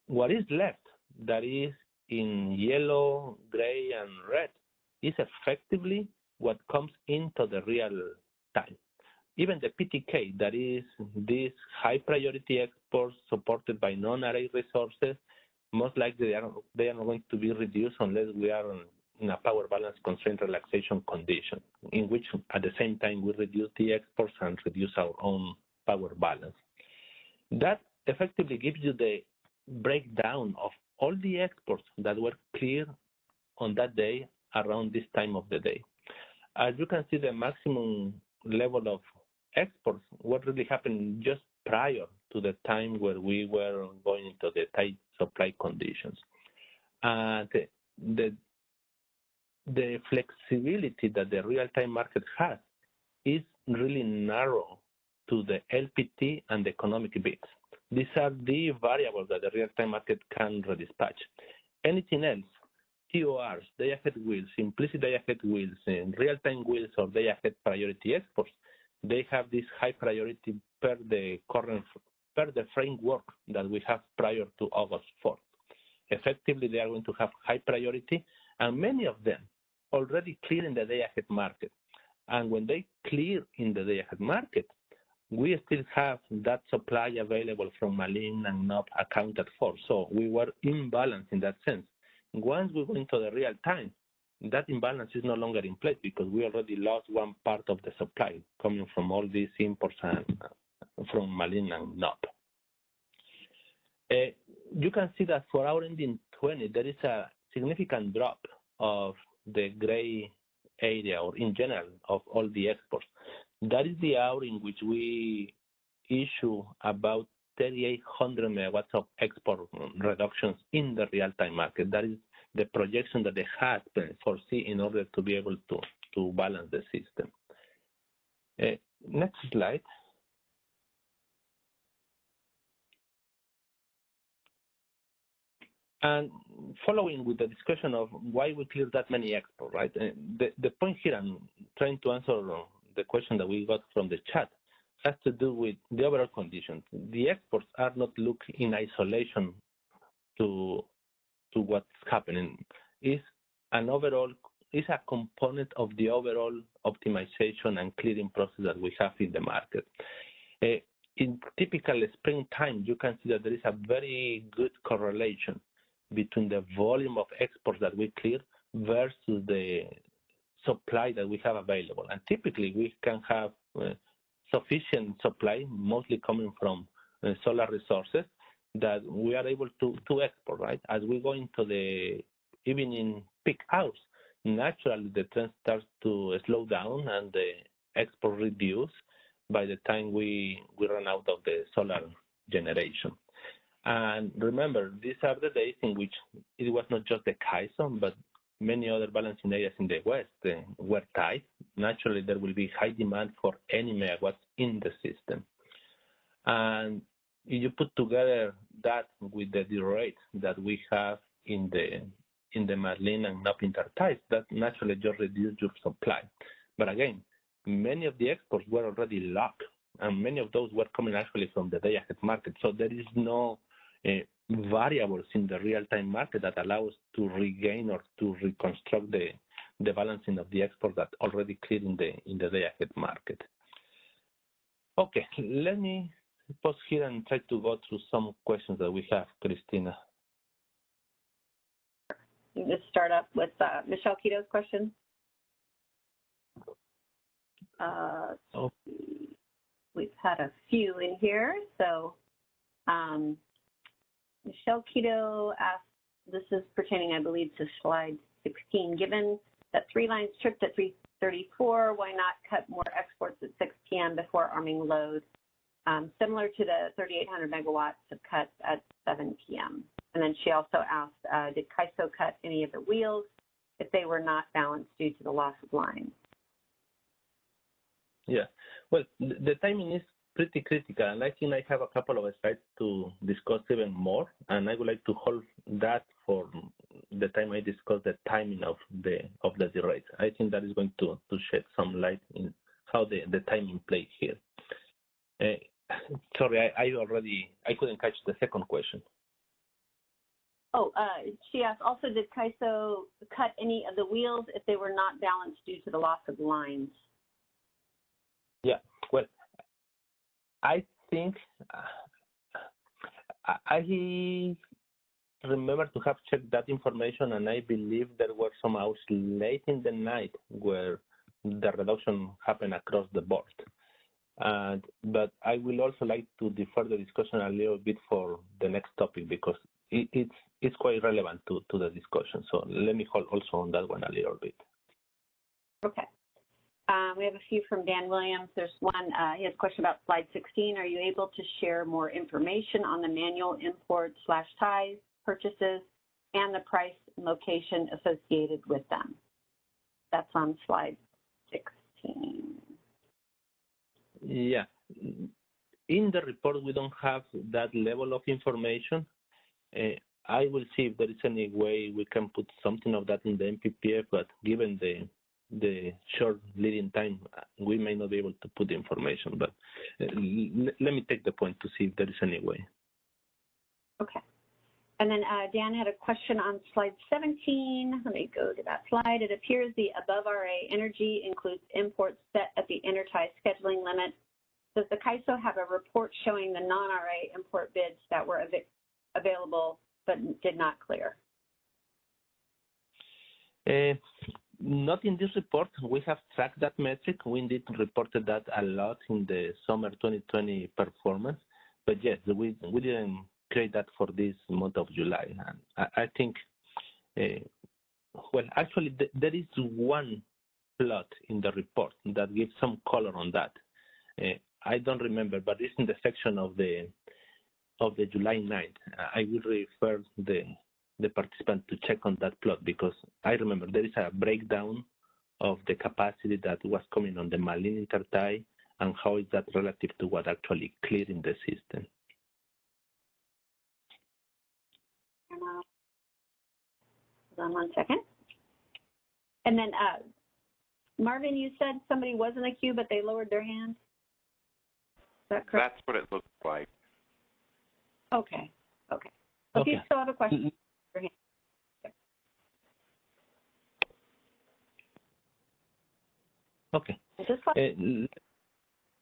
What is left, that is in yellow, gray, and red, is effectively what comes into the real time. Even the PTK, that is these high priority exports supported by non-array resources, most likely they are not going to be reduced unless we are in a power balance constraint relaxation condition, in which at the same time we reduce the exports and reduce our own power balance. That effectively gives you the breakdown of all the exports that were cleared on that day around this time of the day. As you can see, the maximum level of exports, what really happened just prior to the time where we were going into the tight supply conditions. The flexibility that the real-time market has is really narrow to the LPT and the economic bids. These are the variables that the real-time market can redispatch. Anything else, TORs, day-ahead wheels, implicit day-ahead wheels, and real-time wheels or day-ahead priority exports, they have this high priority per the framework that we have prior to August 4th. Effectively, they are going to have high priority, and many of them already clear in the day-ahead market. And when they clear in the day-ahead market, we still have that supply available from Malin and NOP accounted for. So we were imbalanced in that sense. Once we go into the real time, that imbalance is no longer in place because we already lost one part of the supply coming from all these imports and from Malin and NOP. You can see that for our ending 20, there is a significant drop of the gray area, or in general, of all the exports. That is the hour in which we issue about 3,800 megawatts of export reductions in the real-time market. That is the projection that they had foresee in order to be able to balance the system. Next slide. And following with the discussion of why we clear that many exports, right? The point here, I'm trying to answer the question that we got from the chat, has to do with the overall conditions. The exports are not looked in isolation to what's happening. It's a component of the overall optimization and clearing process that we have in the market. In typical springtime, you can see that there is a very good correlation between the volume of exports that we clear versus the supply that we have available. And typically, we can have sufficient supply, mostly coming from solar resources, that we are able to export, right? As we go into the evening peak hours, naturally the trend starts to slow down and the export reduce by the time we run out of the solar generation. And remember, these are the days in which it was not just the CAISO, but many other balancing areas in the West were tight. Naturally, there will be high demand for any megawatts in the system. And if you put together that with the rate that we have in the Malin and NOP interties, that naturally just reduces your supply. But again, many of the exports were already locked, and many of those were coming actually from the day-ahead market. So there is no variables in the real-time market that allow us to regain or to reconstruct the balancing of the export that already cleared in the day-ahead market. Okay, let me pause here and try to go through some questions that we have, Christina. You just start up with Michelle Quito's question. We've had a few in here. So Michelle Quito asked, this is pertaining, I believe, to slide 16. Given that 3 lines tripped at 3:34, why not cut more exports at 6 p.m. before arming load? Similar to the 3,800 megawatts of cuts at 7 p.m. And then she also asked, did CAISO cut any of the wheels if they were not balanced due to the loss of line? Yeah, well, the timing is pretty critical, and I think I have a couple of slides to discuss even more, and I would like to hold that for the time I discuss the timing of the derate. I think that is going to shed some light in how the timing plays here. Sorry, I couldn't catch the second question. Oh, she asked, also, did CAISO cut any of the wheels if they were not balanced due to the loss of lines? Yeah, well, I think I remember to have checked that information, and I believe there were some hours late in the night where the reduction happened across the board. But I will also like to defer the discussion a little bit for the next topic because it's quite relevant to the discussion. So let me hold also on that one a little bit. Okay. We have a few from Dan Williams. There's one, he has a question about slide 16. Are you able to share more information on the manual import/ties purchases and the price and location associated with them? That's on slide 16. Yeah. In the report, we don't have that level of information. I will see if there is any way we can put something of that in the MPPF, but given the short leading time, we may not be able to put the information. But let me take the point to see if there is any way. Okay. And then Dan had a question on slide 17. Let me go to that slide. It appears the above RA energy includes imports set at the intertie scheduling limit. Does the CAISO have a report showing the non-RA import bids that were available but did not clear? Not in this report. We have tracked that metric. We indeed reported that a lot in the summer 2020 performance. But yes, we didn't create that for this month of July. And I think, well, actually, there is one plot in the report that gives some color on that. I don't remember, but it's in the section of the July 9th. I will refer the participant to check on that plot because I remember there is a breakdown of the capacity that was coming on the Malin intertie and how is that relative to what actually cleared in the system. Hold on one second. And then, Marvin, you said somebody was in the queue, but they lowered their hand? Is that correct? That's what it looks like. Okay. Okay. So if you still have a question, your hand. Okay.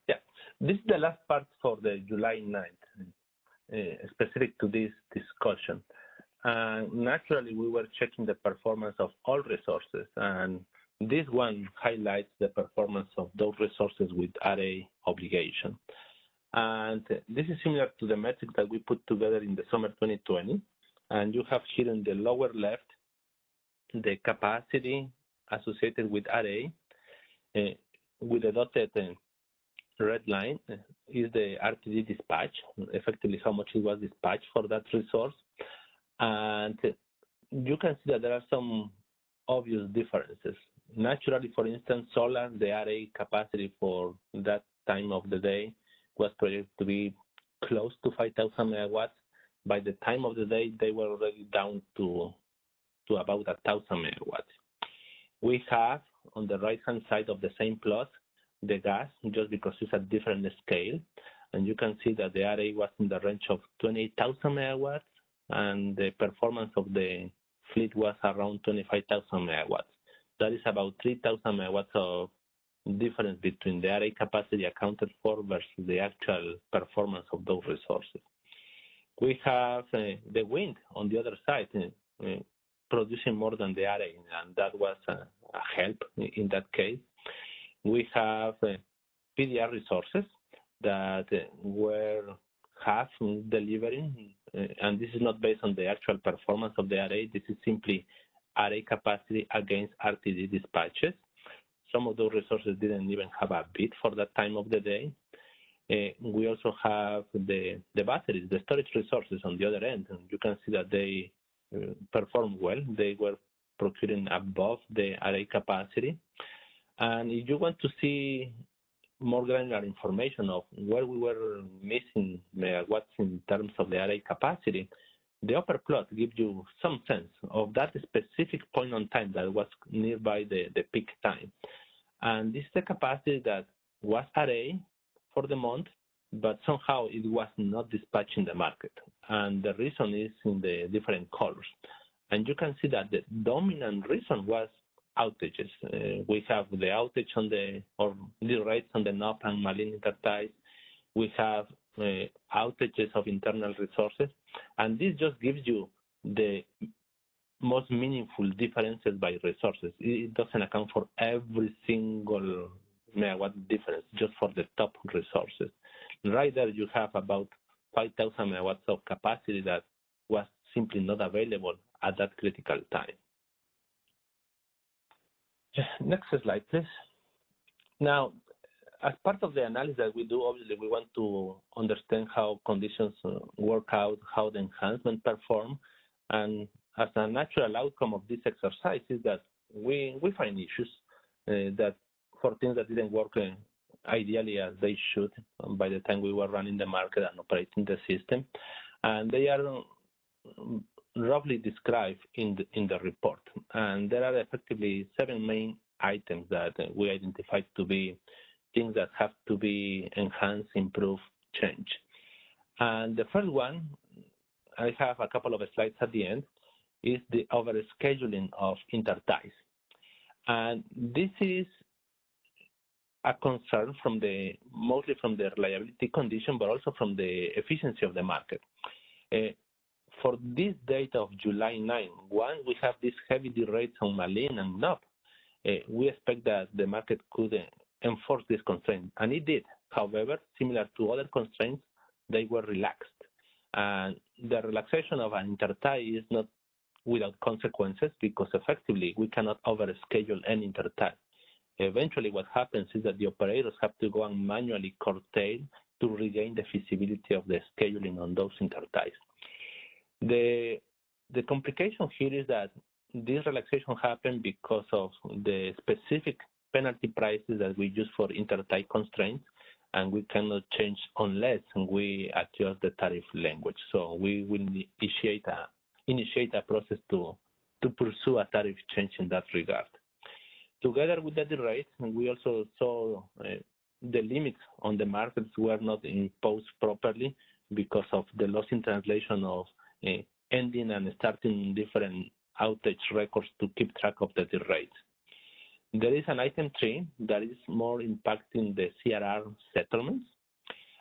Yeah, this is the last part for the July 9th, specific to this discussion. Naturally, we were checking the performance of all resources, and this one highlights the performance of those resources with RA obligation. And this is similar to the metric that we put together in the summer 2020. And you have here in the lower left the capacity associated with RA. With the dotted red line is the RTD dispatch, effectively how much it was dispatched for that resource. And you can see that there are some obvious differences. Naturally, for instance, solar, the RA capacity for that time of the day was projected to be close to 5,000 megawatts. By the time of the day, they were already down to about 1,000 megawatts. We have on the right-hand side of the same plot the gas, just because it's a different scale. And you can see that the RA was in the range of 28,000 megawatts, and the performance of the fleet was around 25,000 megawatts. That is about 3,000 megawatts of difference between the RA capacity accounted for versus the actual performance of those resources. We have the wind on the other side producing more than the RA, and that was a help in that case. We have PDR resources that were half delivering, and this is not based on the actual performance of the RA. This is simply RA capacity against RTD dispatches. Some of those resources didn't even have a bid for that time of the day. We also have the batteries, the storage resources on the other end, and you can see that they performed well. They were procuring above the RA capacity. And if you want to see more granular information of where we were missing megawatts in terms of the array capacity, the upper plot gives you some sense of that specific point on time that was nearby the peak time. And this is the capacity that was array for the month, but somehow it was not dispatched in the market. And the reason is in the different colors. And you can see that the dominant reason was outages. We have the outage on the rates on the NOP and Malin interties. We have outages of internal resources, and this just gives you the most meaningful differences by resources. It doesn't account for every single megawatt difference, just for the top resources. Right there, you have about 5,000 megawatts of capacity that was simply not available at that critical time. Next slide, please. Now, as part of the analysis that we do, obviously, we want to understand how conditions work out, how the enhancement perform, and as a natural outcome of this exercise is that we find issues that for things that didn't work ideally as they should by the time we were running the market and operating the system, and they are roughly described in the report. And there are effectively 7 main items that we identified to be things that have to be enhanced, improved, changed. And the first one, I have a couple of slides at the end, is the overscheduling of interties. And this is a concern mostly from the reliability condition, but also from the efficiency of the market. For this date of July 9, once we have these heavy derates on Malin and NOP, we expect that the market could enforce this constraint, and it did. However, similar to other constraints, they were relaxed. And the relaxation of an intertie is not without consequences, because effectively we cannot overschedule any intertie. Eventually what happens is that the operators have to go and manually curtail to regain the feasibility of the scheduling on those interties. The complication here is that this relaxation happened because of the specific penalty prices that we use for intertie constraints, and we cannot change unless we adjust the tariff language. So we will initiate a process to pursue a tariff change in that regard. Together with the derate, we also saw the limits on the markets were not imposed properly because of the loss in translation of ending and starting different outage records to keep track of the derates. There is an item 3 that is more impacting the CRR settlements,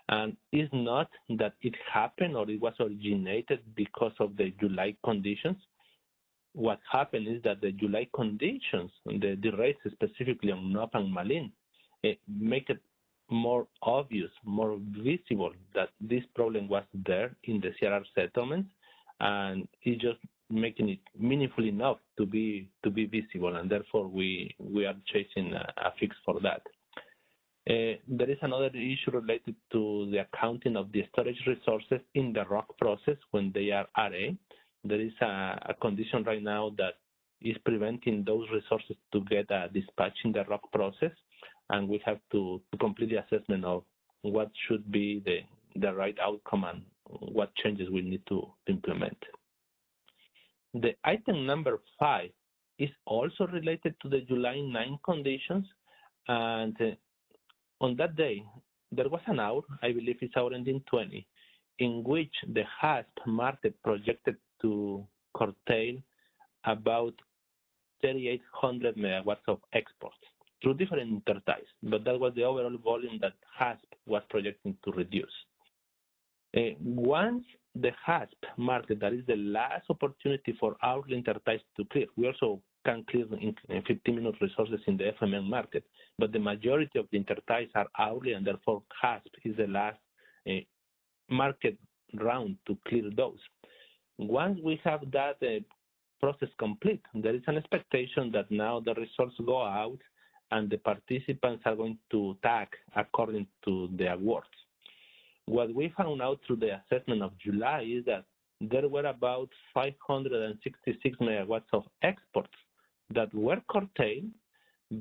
and it's not that it happened or it was originated because of the July conditions. What happened is that the July conditions, the derates specifically on NOP and Malin, make it more obvious, more visible that this problem was there in the CRR settlements, and it's just making it meaningful enough to be visible, and therefore we are chasing a fix for that. There is another issue related to the accounting of the storage resources in the ROC process when they are RA. There is a condition right now that is preventing those resources to get a dispatch in the ROC process, and we have to complete the assessment of what should be the right outcome and what changes we need to implement. The item number 5 is also related to the July 9 conditions, and on that day, there was an hour, I believe it's hour ending 20, in which the HASP market projected to curtail about 3,800 megawatts of exports through different interties, but that was the overall volume that HASP was projecting to reduce. Once the HASP market, that is the last opportunity for our interties to clear, we also can clear in 15-minute resources in the FMM market, but the majority of the interties are hourly, and therefore HASP is the last market round to clear those. Once we have that process complete, there is an expectation that now the results go out and the participants are going to tag according to the awards. What we found out through the assessment of July is that there were about 566 megawatts of exports that were curtailed,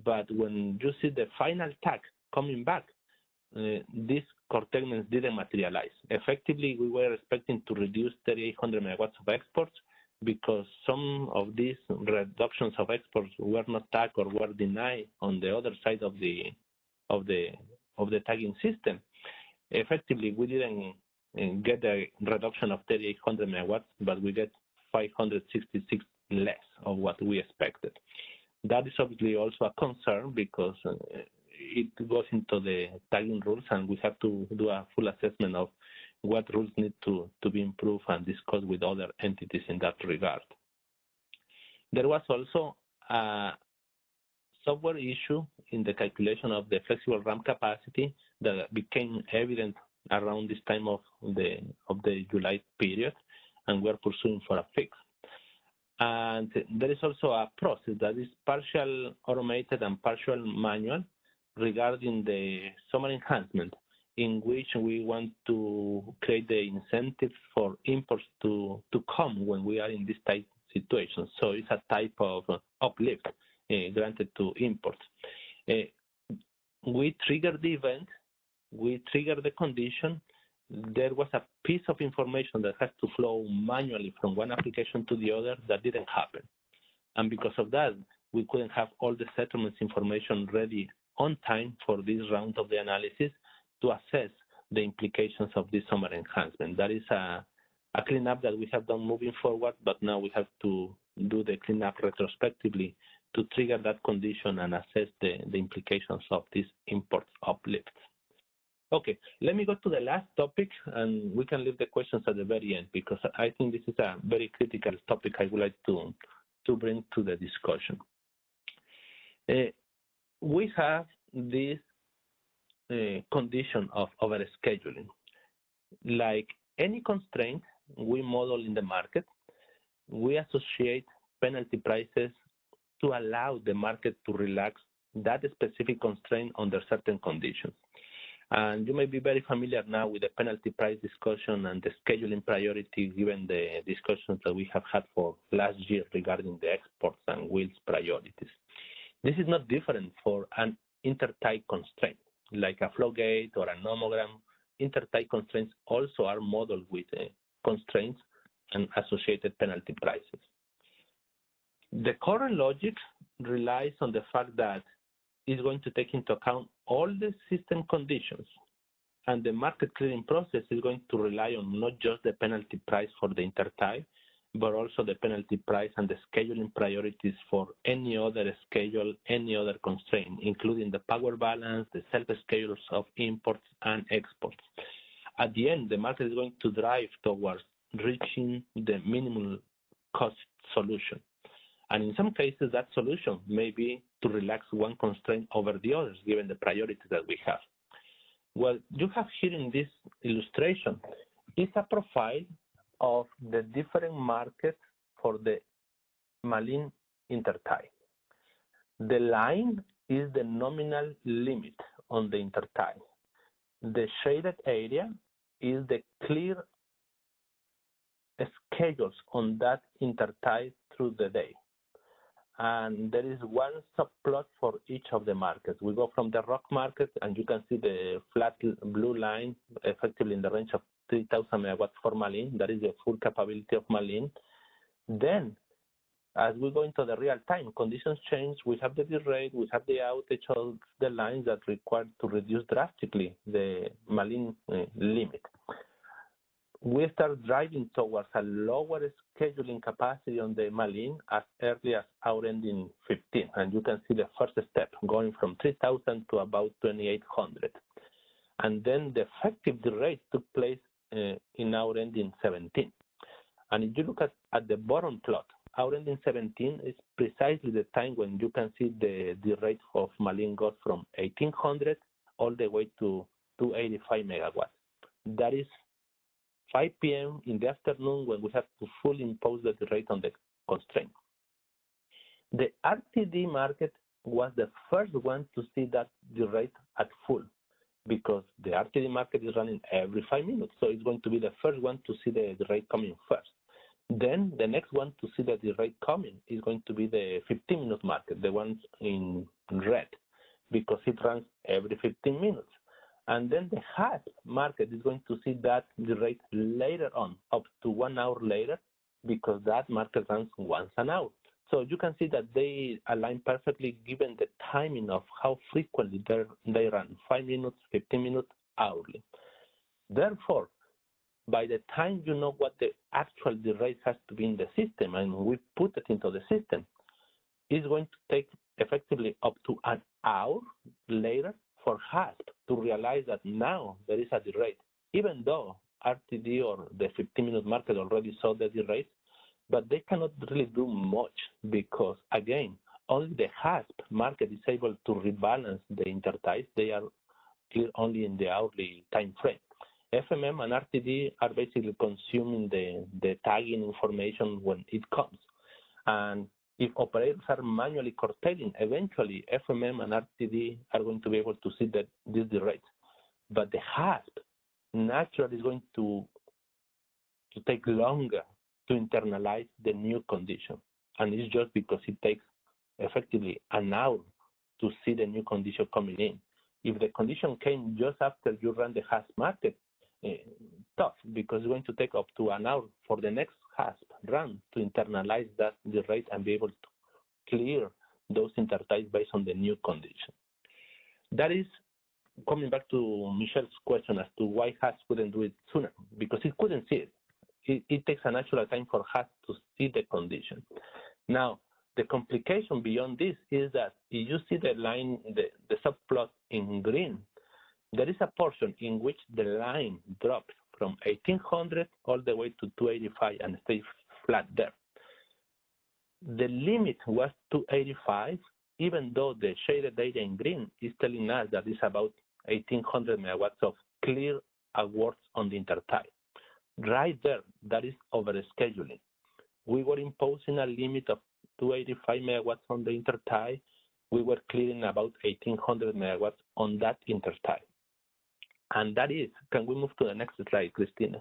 but when you see the final tag coming back, these curtailments didn't materialize. Effectively, we were expecting to reduce 3,800 megawatts of exports because some of these reductions of exports were not tagged or were denied on the other side of the tagging system. Effectively, we didn't get a reduction of 3,800 megawatts, but we get 566 less of what we expected. That is obviously also a concern because it goes into the tagging rules, and we have to do a full assessment of what rules need to be improved and discuss with other entities in that regard. There was also a software issue in the calculation of the flexible RAM capacity that became evident around this time of the July period, and we're pursuing for a fix. And there is also a process that is partial automated and partial manual regarding the summer enhancement, in which we want to create the incentives for imports to come when we are in this type situation. So it's a type of uplift granted to imports. We triggered the event, we triggered the condition. There was a piece of information that has to flow manually from one application to the other that didn't happen. And because of that, we couldn't have all the settlements information ready on time for this round of the analysis to assess the implications of this summer enhancement. That is a cleanup that we have done moving forward, but now we have to do the cleanup retrospectively to trigger that condition and assess the implications of this import uplift. Okay, let me go to the last topic, and we can leave the questions at the very end because I think this is a very critical topic I would like to bring to the discussion. We have this condition of overscheduling. Like any constraint we model in the market, we associate penalty prices to allow the market to relax that specific constraint under certain conditions. And you may be very familiar now with the penalty price discussion and the scheduling priority given the discussions that we have had for last year regarding the exports and wheels priorities. This is not different for an intertie constraint, like a flow gate or a nomogram. Intertie constraints also are modeled with constraints and associated penalty prices. The current logic relies on the fact that it's going to take into account all the system conditions, and the market clearing process is going to rely on not just the penalty price for the intertie, but also the penalty price and the scheduling priorities for any other schedule, any other constraint, including the power balance, the self-schedules of imports and exports. At the end, the market is going to drive towards reaching the minimum cost solution. And in some cases, that solution may be to relax one constraint over the others, given the priorities that we have. What you have here in this illustration is a profile of the different markets for the Malin intertie. The line is the nominal limit on the intertie. The shaded area is the clear schedules on that intertie through the day. And there is one subplot for each of the markets. We go from the rock market, and you can see the flat blue line effectively in the range of 3,000 megawatts for Malin. That is the full capability of Malin. Then, as we go into the real time, conditions change. We have the derate, we have the outage of the lines that require to reduce drastically the Malin limit. We start driving towards a lower scheduling capacity on the Malin as early as our ending 15. And you can see the first step going from 3,000 to about 2,800. And then the effective derate took place in our ending 17. And if you look at the bottom plot, our ending 17 is precisely the time when you can see the derate of Malin goes from 1,800 all the way to 285 megawatts. That is 5 p.m. in the afternoon when we have to fully impose the rate on the constraint. The RTD market was the first one to see that the rate at full because the RTD market is running every 5 minutes. So it's going to be the first one to see the rate coming first. Then the next one to see that the rate coming is going to be the 15-minute market, the ones in red, because it runs every 15 minutes. And then the HASP market is going to see that the rate later on, up to 1 hour later, because that market runs once an hour. So you can see that they align perfectly given the timing of how frequently they run, 5 minutes, 15 minutes, hourly. Therefore, by the time you know what the actual rate has to be in the system and we put it into the system, it's going to take effectively up to an hour later for HASP to realize that now there is a rate, even though RTD or the 15-minute market already saw the rate, but they cannot really do much because, again, only the HASP market is able to rebalance the interties. They are clear only in the hourly time frame. FMM and RTD are basically consuming the tagging information when it comes. And if operators are manually curtailing, eventually FMM and RTD are going to be able to see that this is the rate. But the HASP naturally is going to take longer to internalize the new condition. And it's just because it takes effectively an hour to see the new condition coming in. If the condition came just after you ran the HASP market, tough, because it's going to take up to an hour for the next HASP run to internalize the rate and be able to clear those interties based on the new condition. That is coming back to Michelle's question as to why HASP couldn't do it sooner, because it couldn't see it. It takes a natural time for HASP to see the condition. Now, the complication beyond this is that if you see the line, the subplot in green, there is a portion in which the line drops from 1800 all the way to 285 and stays flat there. The limit was 285, even though the shaded data in green is telling us that it's about 1800 megawatts of clear awards on the intertie. Right there, that is overscheduling. We were imposing a limit of 285 megawatts on the intertie. We were clearing about 1800 megawatts on that intertie. And that is, can we move to the next slide, Christina?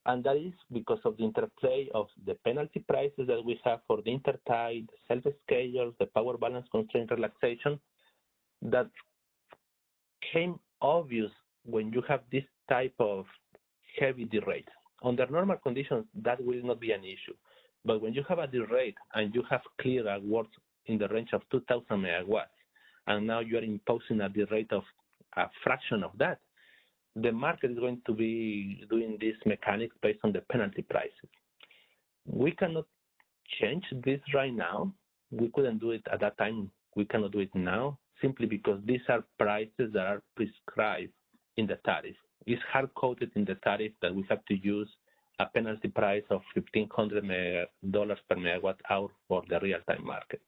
And that is because of the interplay of the penalty prices that we have for the intertie, the self-schedules, the power balance constraint relaxation, that came obvious when you have this type of heavy derate. Under normal conditions, that will not be an issue. But when you have a derate and you have clear awards in the range of 2,000 megawatts, and now you are imposing a derate of a fraction of that, the market is going to be doing these mechanics based on the penalty prices. We cannot change this right now. We couldn't do it at that time. We cannot do it now simply because these are prices that are prescribed in the tariff. It's hard-coded in the tariff that we have to use a penalty price of $1,500 per megawatt hour for the real-time market.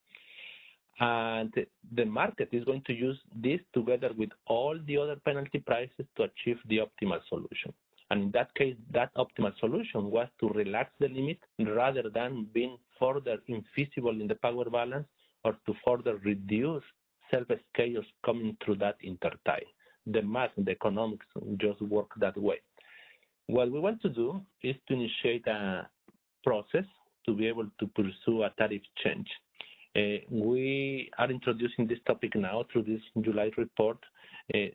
And the market is going to use this together with all the other penalty prices to achieve the optimal solution. And in that case, that optimal solution was to relax the limit rather than being further infeasible in the power balance or to further reduce self-schedules coming through that intertie. The math and the economics just work that way. What we want to do is to initiate a process to be able to pursue a tariff change. We are introducing this topic now through this July report.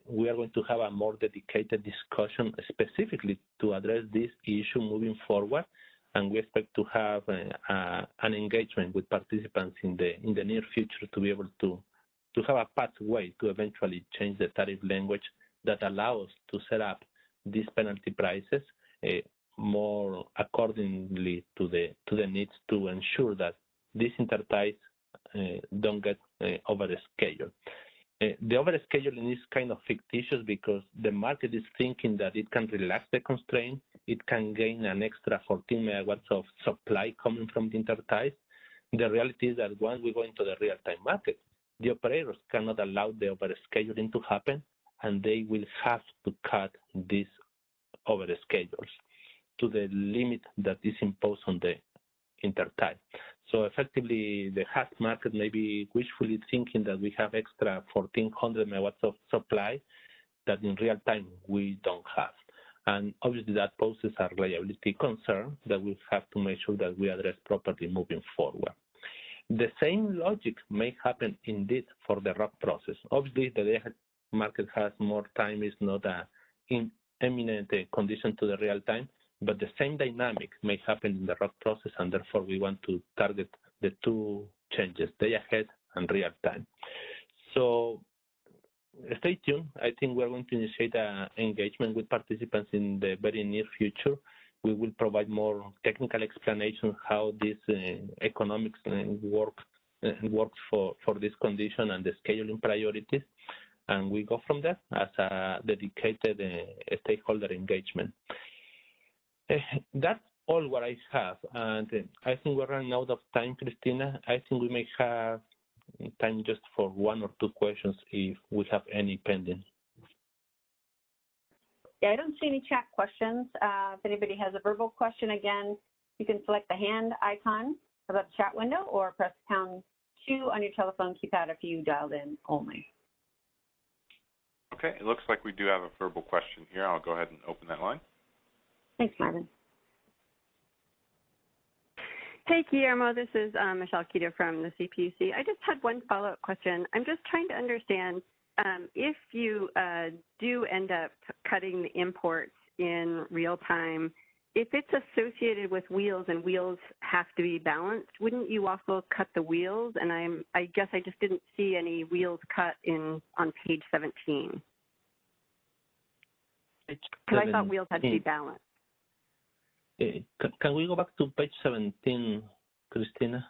We are going to have a more dedicated discussion specifically to address this issue moving forward, and we expect to have an engagement with participants in the near future to be able to have a pathway to eventually change the tariff language that allows to set up these penalty prices more accordingly to the needs to ensure that these interties don't get overscheduled. The overscheduling is kind of fictitious because the market is thinking that it can relax the constraint, it can gain an extra 14 megawatts of supply coming from the interties. The reality is that once we go into the real-time market, the operators cannot allow the overscheduling to happen, and they will have to cut these overschedules to the limit that is imposed on the intertie. So effectively, the HASP market may be wishfully thinking that we have extra 1,400 megawatts of supply that in real time we don't have. And obviously that poses a reliability concern that we have to make sure that we address properly moving forward. The same logic may happen indeed for the ROC process. Obviously, the market has more time is not a imminent condition to the real time, but the same dynamic may happen in the ROC process, and therefore we want to target the two changes, day ahead and real time. So stay tuned. I think we're going to initiate an engagement with participants in the very near future. We will provide more technical explanation how this economics works for this condition and the scheduling priorities. And we go from there as a dedicated stakeholder engagement. That's all what I have. And I think we're running out of time, Christina. I think we may have time just for one or two questions if we have any pending. Yeah, I don't see any chat questions. If anybody has a verbal question, again, you can select the hand icon of the chat window or press pound 2 on your telephone keypad if you dialed in only. Okay, it looks like we do have a verbal question here. I'll go ahead and open that line. Thanks, Marvin. Hey, Guillermo, this is Michelle Keto from the CPUC. I just had one follow-up question. I'm just trying to understand if you do end up cutting the imports in real time, if it's associated with wheels and wheels have to be balanced, wouldn't you also cut the wheels? And I guess I just didn't see any wheels cut on page 17. Because I thought wheels had to be balanced. Can we go back to page 17, Christina?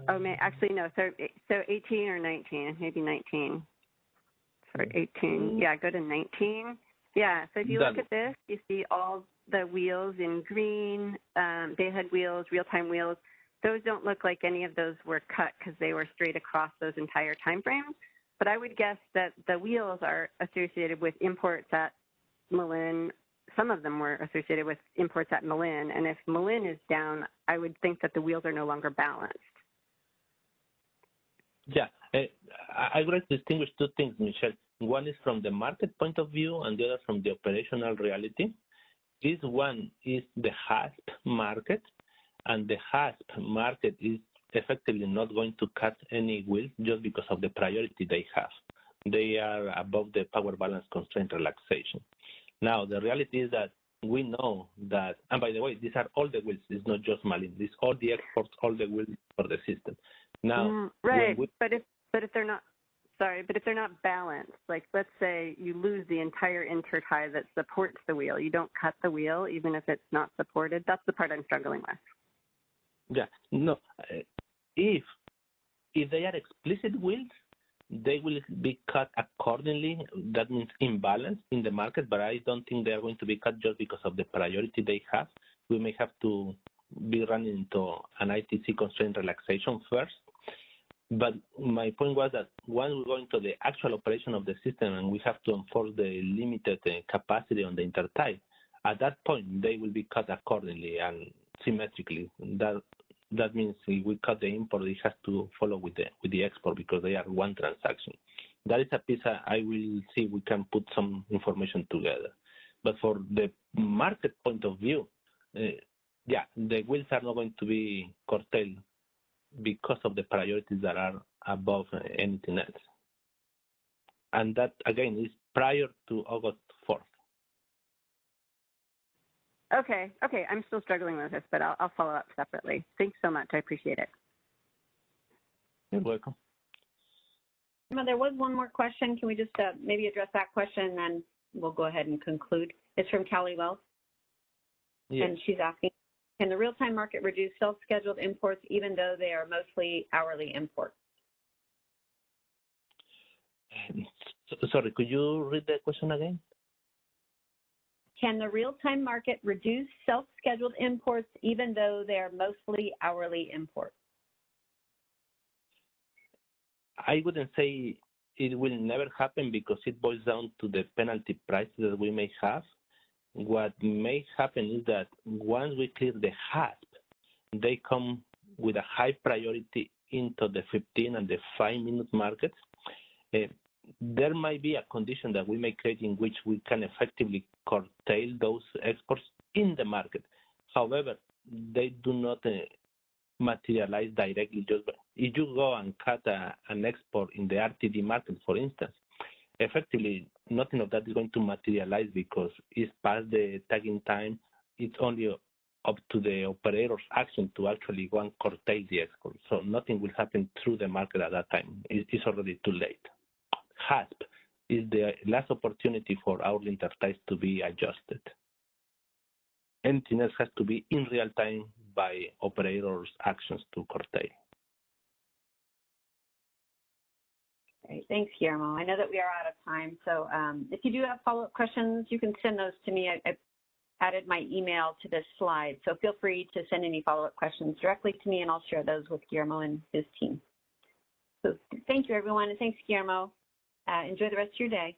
Actually, no. So 18 or 19, maybe 19. Sorry, 18. Yeah, go to 19. Yeah, so if you look at this, you see all the wheels in green, dayhead wheels, real-time wheels. Those don't look like any of those were cut because they were straight across those entire time frames. But I would guess that the wheels are associated with imports at Malin. Some of them were associated with imports at Malin. And if Malin is down, I would think that the wheels are no longer balanced. Yeah, I would like to distinguish two things, Michelle. One is from the market point of view and the other from the operational reality. This one is the HASP market, and the HASP market is effectively not going to cut any wheels just because of the priority they have. They are above the power balance constraint relaxation. Now, the reality is that we know that, and by the way, these are all the wheels. It's not just Malin. These all the exports, all the wheels for the system. Now, right, but if they're not, but if they're not balanced, like let's say you lose the entire intertie that supports the wheel, you don't cut the wheel even if it's not supported. That's the part I'm struggling with. Yeah, no. If they are explicit wheels, they will be cut accordingly. That means imbalance in the market, but I don't think they are going to be cut just because of the priority they have. We may have to be running into an ITC constraint relaxation first. But my point was that once we go into the actual operation of the system and we have to enforce the limited capacity on the intertie, at that point they will be cut accordingly and symmetrically. That means if we cut the import, it has to follow with the export because they are one transaction. That is a piece I will see we can put some information together. But for the market point of view, yeah, the wheels are not going to be curtailed because of the priorities that are above anything else. And that, again, is prior to August 4th. Okay. I'm still struggling with this, but I'll follow up separately. Thanks so much. I appreciate it. You're welcome. There was one more question. Can we just maybe address that question, and then we'll go ahead and conclude? It's from Callie Wells. Yes. And she's asking, can the real-time market reduce self-scheduled imports even though they are mostly hourly imports? Sorry, could you read the question again? Can the real-time market reduce self-scheduled imports even though they are mostly hourly imports? I wouldn't say it will never happen because it boils down to the penalty prices that we may have. What may happen is that once we clear the HASP, they come with a high priority into the 15 and the 5-minute markets. There might be a condition that we may create in which we can effectively curtail those exports in the market. However, they do not materialize directly just if you go and cut an export in the RTD market, for instance, effectively nothing of that is going to materialize because it's past the tagging time. It's only up to the operator's action to actually go and curtail the export. So nothing will happen through the market at that time. It's already too late. HASP is the last opportunity for hourly interties to be adjusted. Anything else has to be in real time by operators' actions to curtail. Great. Thanks, Guillermo. I know that we are out of time, so if you do have follow-up questions, you can send those to me. I added my email to this slide, so feel free to send any follow-up questions directly to me, and I'll share those with Guillermo and his team. So thank you, everyone, and thanks, Guillermo. Enjoy the rest of your day.